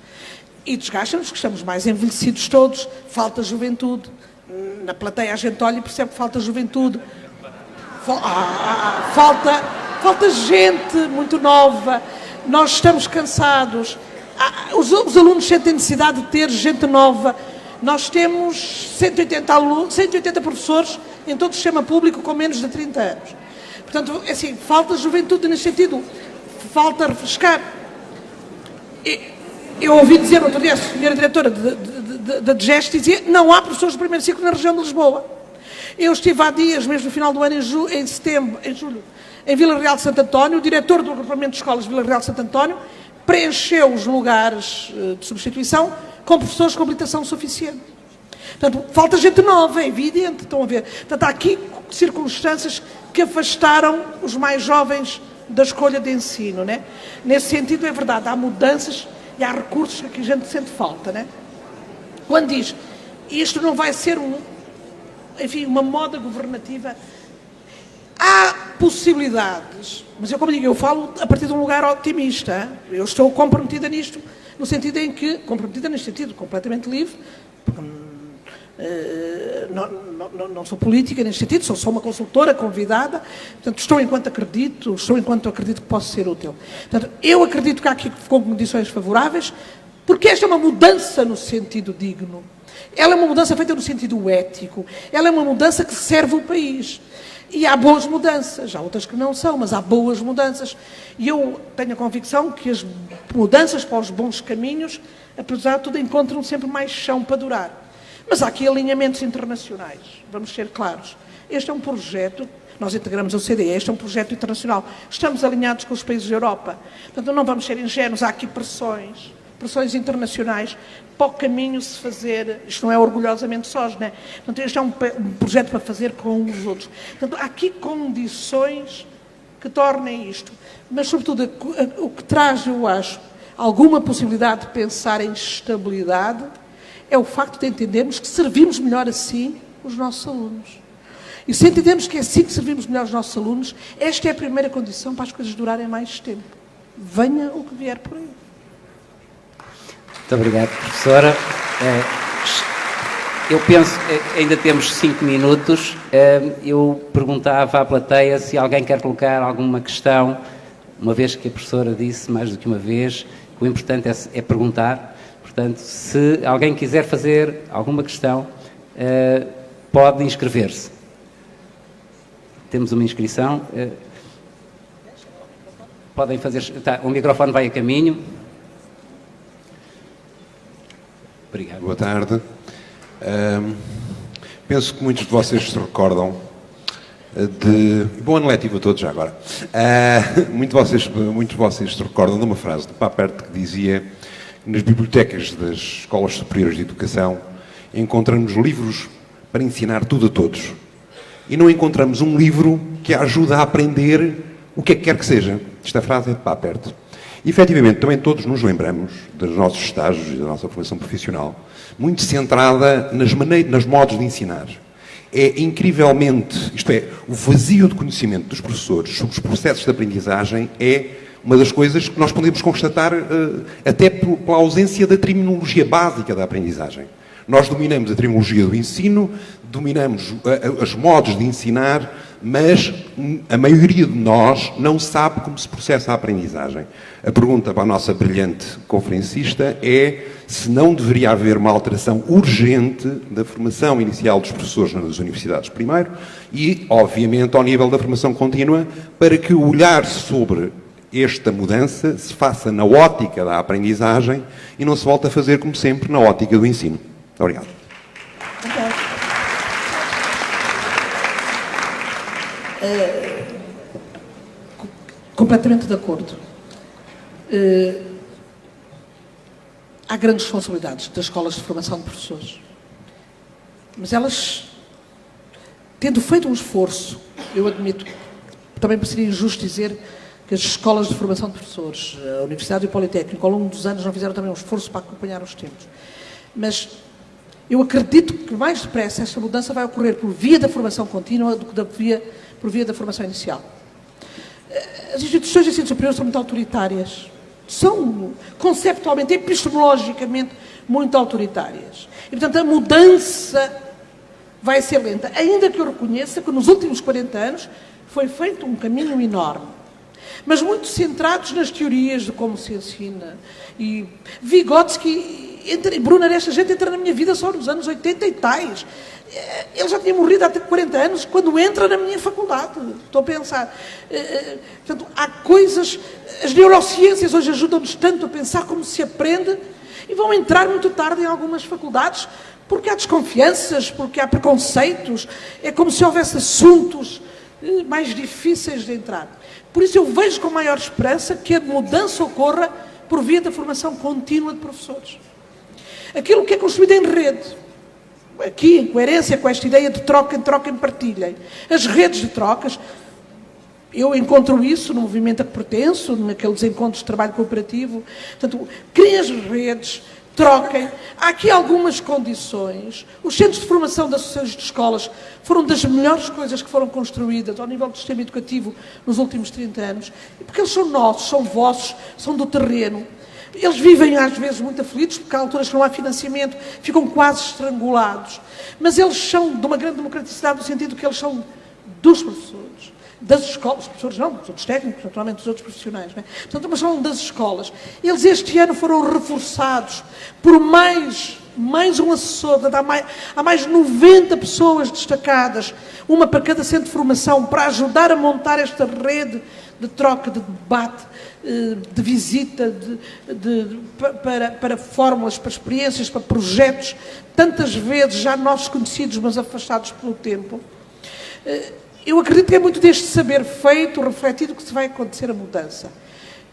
E desgastam-nos porque estamos mais envelhecidos todos, falta juventude. Na plateia a gente olha e percebe que falta juventude. Falta gente muito nova. Nós estamos cansados. Os alunos sentem necessidade de ter gente nova. Nós temos 180 professores em todo o sistema público com menos de 30 anos. Portanto, assim, falta juventude nesse sentido. Falta refrescar. Eu ouvi dizer outro dia, a senhora diretora da DGEST dizia não há professores de primeiro ciclo na região de Lisboa. Eu estive há dias, mesmo no final do ano, em julho, em Vila Real de Santo António. O diretor do agrupamento de escolas de Vila Real de Santo António preencheu os lugares de substituição com professores com habilitação suficiente. Portanto, falta gente nova, é evidente, estão a ver. Portanto, há aqui circunstâncias que afastaram os mais jovens da escolha de ensino, né? Nesse sentido, é verdade, há mudanças e há recursos que a gente sente falta, né? Quando diz, isto não vai ser uma moda governativa, há possibilidades, mas eu, como digo, eu falo a partir de um lugar otimista. Eu estou comprometida nisto, no sentido em que, comprometida neste sentido, completamente livre, porque não sou política neste sentido, sou só uma consultora convidada, portanto, estou enquanto acredito que posso ser útil. Portanto, eu acredito que há aqui com condições favoráveis, porque esta é uma mudança no sentido digno. Ela é uma mudança feita no sentido ético. Ela é uma mudança que serve o país. E há boas mudanças, há outras que não são, mas há boas mudanças. E eu tenho a convicção que as mudanças para os bons caminhos, apesar de tudo, encontram sempre mais chão para durar. Mas há aqui alinhamentos internacionais, vamos ser claros. Este é um projeto, nós integramos a OCDE, este é um projeto internacional. Estamos alinhados com os países da Europa. Portanto, não vamos ser ingênuos, há aqui pressões internacionais para o caminho se fazer, isto não é orgulhosamente sós, né? Portanto, este é um projeto para fazer com os outros. Portanto, há aqui condições que tornem isto, mas sobretudo o que traz, eu acho, alguma possibilidade de pensar em estabilidade é o facto de entendermos que servimos melhor assim os nossos alunos. E se entendemos que é assim que servimos melhor os nossos alunos, esta é a primeira condição para as coisas durarem mais tempo. Venha o que vier por aí. Muito obrigado, professora. Eu penso que ainda temos 5 minutos. Eu perguntava à plateia se alguém quer colocar alguma questão, uma vez que a professora disse mais do que uma vez que o importante é perguntar. Portanto, Portanto, se alguém quiser fazer alguma questão, pode inscrever-se. Temos uma inscrição. Podem fazer... Tá, o microfone vai a caminho. Obrigado. Boa tarde. Penso que muitos de vocês se recordam de... Bom ano letivo a todos já agora. Muitos de vocês se recordam de uma frase de Papert que dizia que nas bibliotecas das escolas superiores de educação encontramos livros para ensinar tudo a todos. E não encontramos um livro que ajuda a aprender o que é que quer que seja. Esta frase é de Papert. E, efetivamente, também todos nos lembramos dos nossos estágios e da nossa formação profissional, muito centrada nos modos de ensinar. É incrivelmente, isto é, o vazio de conhecimento dos professores sobre os processos de aprendizagem é uma das coisas que nós podemos constatar até pela ausência da terminologia básica da aprendizagem. Nós dominamos a terminologia do ensino, dominamos os modos de ensinar, mas a maioria de nós não sabe como se processa a aprendizagem. A pergunta para a nossa brilhante conferencista é se não deveria haver uma alteração urgente da formação inicial dos professores nas universidades primeiro e, obviamente, ao nível da formação contínua, para que o olhar sobre esta mudança se faça na ótica da aprendizagem e não se volte a fazer, como sempre, na ótica do ensino. Muito obrigado. Completamente de acordo. Há grandes responsabilidades das escolas de formação de professores. Mas elas, tendo feito um esforço, eu admito, também seria injusto dizer que as escolas de formação de professores, a Universidade e o Politécnico, ao longo dos anos não fizeram também um esforço para acompanhar os tempos. Mas eu acredito que mais depressa esta mudança vai ocorrer por via da formação contínua do que por via da formação inicial. As instituições de ensino superior são muito autoritárias. São, conceptualmente, epistemologicamente, muito autoritárias. E, portanto, a mudança vai ser lenta. Ainda que eu reconheça que nos últimos 40 anos foi feito um caminho enorme. Mas muito centrados nas teorias de como se ensina. E Vygotsky... Brunner, esta gente entra na minha vida só nos anos 80 e tais. Ele já tinha morrido há 40 anos quando entra na minha faculdade. Estou a pensar. Portanto, há coisas... As neurociências hoje ajudam-nos tanto a pensar como se aprende e vão entrar muito tarde em algumas faculdades porque há desconfianças, porque há preconceitos. É como se houvesse assuntos mais difíceis de entrar. Por isso eu vejo com maior esperança que a mudança ocorra por via da formação contínua de professores. Aquilo que é construído em rede, aqui em coerência com esta ideia de troca em partilhem. As redes de trocas, eu encontro isso no movimento a que pertenço, naqueles encontros de trabalho cooperativo. Portanto, criem as redes, troquem. Há aqui algumas condições. Os centros de formação das associações de escolas foram das melhores coisas que foram construídas ao nível do sistema educativo nos últimos 30 anos, porque eles são nossos, são vossos, são do terreno. Eles vivem, às vezes, muito aflitos, porque há alturas que não há financiamento, ficam quase estrangulados. Mas eles são de uma grande democraticidade, no sentido que eles são dos professores, das escolas, os professores não, os outros técnicos, naturalmente os outros profissionais, não é? Portanto, mas são das escolas. Eles este ano foram reforçados por mais um assessor, há mais de 90 pessoas destacadas, uma para cada centro de formação, para ajudar a montar esta rede de troca, de debate, de visita, para fórmulas, para experiências, para projetos, tantas vezes já nossos conhecidos, mas afastados pelo tempo. Eu acredito que é muito deste saber feito, refletido, que se vai acontecer a mudança.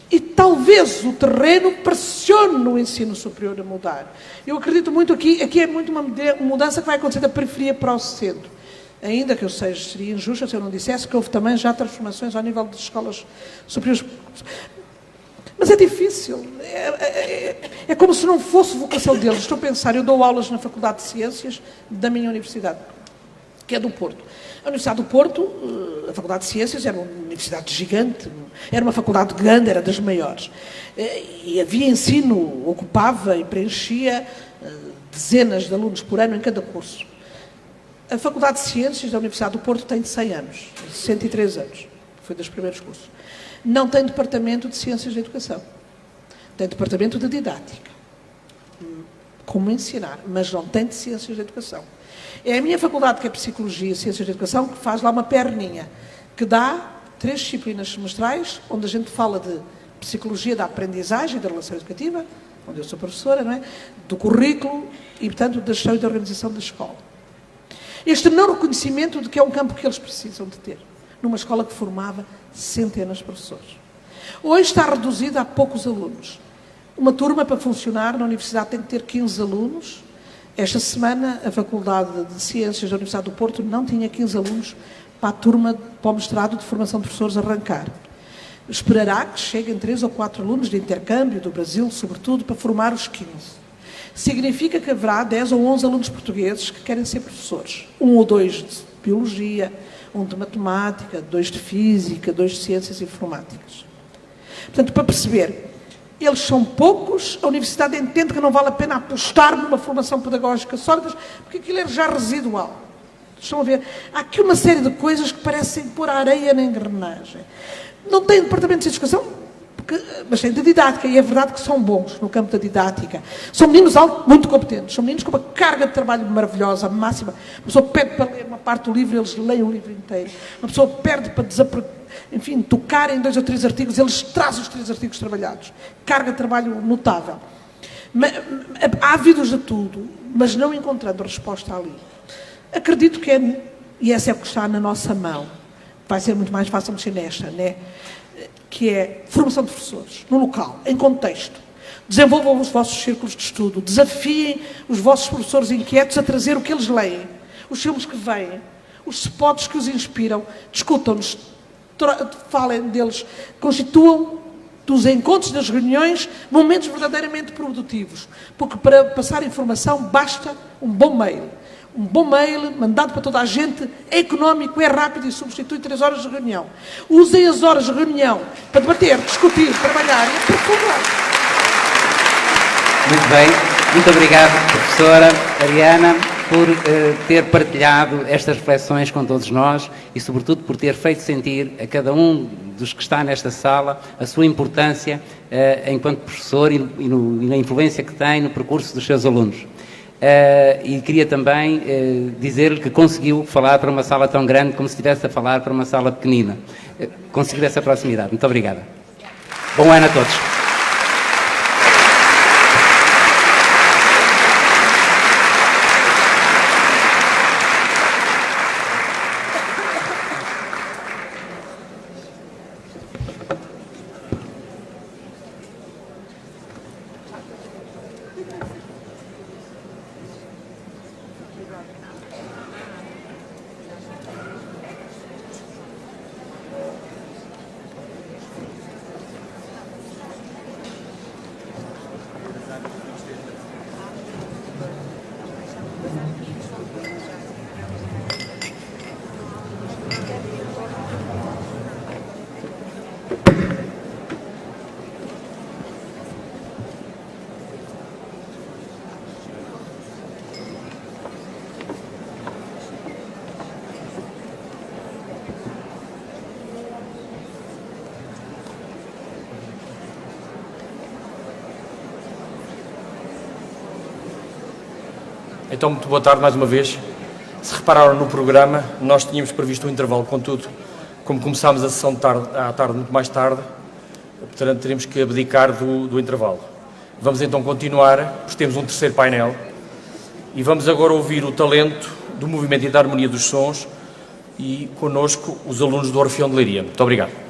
E talvez o terreno pressione no ensino superior a mudar. Eu acredito muito aqui é muito uma mudança que vai acontecer da periferia para o centro. Ainda que eu seria injusta se eu não dissesse que houve também já transformações ao nível das escolas superiores. Mas é difícil. É como se não fosse vocação deles. Estou a pensar, eu dou aulas na Faculdade de Ciências da minha universidade, que é do Porto. A Universidade do Porto, a Faculdade de Ciências, era uma universidade gigante, era uma faculdade grande, era das maiores. E havia ensino, ocupava e preenchia dezenas de alunos por ano em cada curso. A Faculdade de Ciências da Universidade do Porto tem 100 anos, 103 anos, foi dos primeiros cursos. Não tem departamento de Ciências da Educação, tem departamento de Didática. como ensinar, mas não tem de Ciências da Educação. É a minha faculdade, que é Psicologia e Ciências da Educação, que faz lá uma perninha, que dá 3 disciplinas semestrais, onde a gente fala de Psicologia da Aprendizagem e da Relação Educativa, onde eu sou professora, não é? Do currículo e, portanto, da gestão e da organização da escola. Este não reconhecimento de que é um campo que eles precisam de ter, numa escola que formava centenas de professores. Hoje está reduzida a poucos alunos. Uma turma, para funcionar na universidade, tem que ter 15 alunos. Esta semana, a Faculdade de Ciências da Universidade do Porto não tinha 15 alunos para a turma, para o mestrado de formação de professores arrancar. Esperará que cheguem 3 ou 4 alunos de intercâmbio do Brasil, sobretudo, para formar os 15. Significa que haverá 10 ou 11 alunos portugueses que querem ser professores. 1 ou 2 de Biologia, 1 de Matemática, 2 de Física, 2 de Ciências Informáticas. Portanto, para perceber, eles são poucos, a Universidade entende que não vale a pena apostar numa formação pedagógica sólida, porque aquilo é já residual. Estão a ver? Há aqui uma série de coisas que parecem pôr a areia na engrenagem. Não tem departamento de educação, mas tem de didática, e é verdade que são bons no campo da didática. São meninos muito competentes, são meninos com uma carga de trabalho maravilhosa, máxima. Uma pessoa pede para ler uma parte do livro, eles leem o livro inteiro. Uma pessoa pede para tocar em 2 ou 3 artigos, eles trazem os 3 artigos trabalhados. Carga de trabalho notável. Ávidos de tudo, mas não encontrando resposta ali. Acredito que e essa é o que está na nossa mão, vai ser muito mais fácil mexer nesta, né? Que é formação de professores, no local, em contexto. Desenvolvam os vossos círculos de estudo, desafiem os vossos professores inquietos a trazer o que eles leem, os filmes que veem, os spots que os inspiram, discutam-nos, falem deles, constituam dos encontros, das reuniões, momentos verdadeiramente produtivos, porque para passar informação basta um bom mail. Um bom mail, mandado para toda a gente, é económico, é rápido e substitui 3 horas de reunião. Usem as horas de reunião para debater, discutir, trabalhar e aprofundar. Muito bem. Muito obrigado, professora Ariana, por ter partilhado estas reflexões com todos nós e, sobretudo, por ter feito sentir a cada um dos que está nesta sala a sua importância enquanto professor e na influência que tem no percurso dos seus alunos. E queria também dizer-lhe que conseguiu falar para uma sala tão grande como se estivesse a falar para uma sala pequenina. Conseguiu essa proximidade. Muito obrigada. Bom ano a todos. Então, muito boa tarde mais uma vez. Se repararam no programa, nós tínhamos previsto um intervalo, contudo, como começámos a sessão à tarde muito mais tarde, portanto, teremos que abdicar do intervalo. Vamos então continuar, pois temos um terceiro painel, e vamos agora ouvir o talento do movimento e da harmonia dos sons, e connosco os alunos do Orfeão de Leiria. Muito obrigado.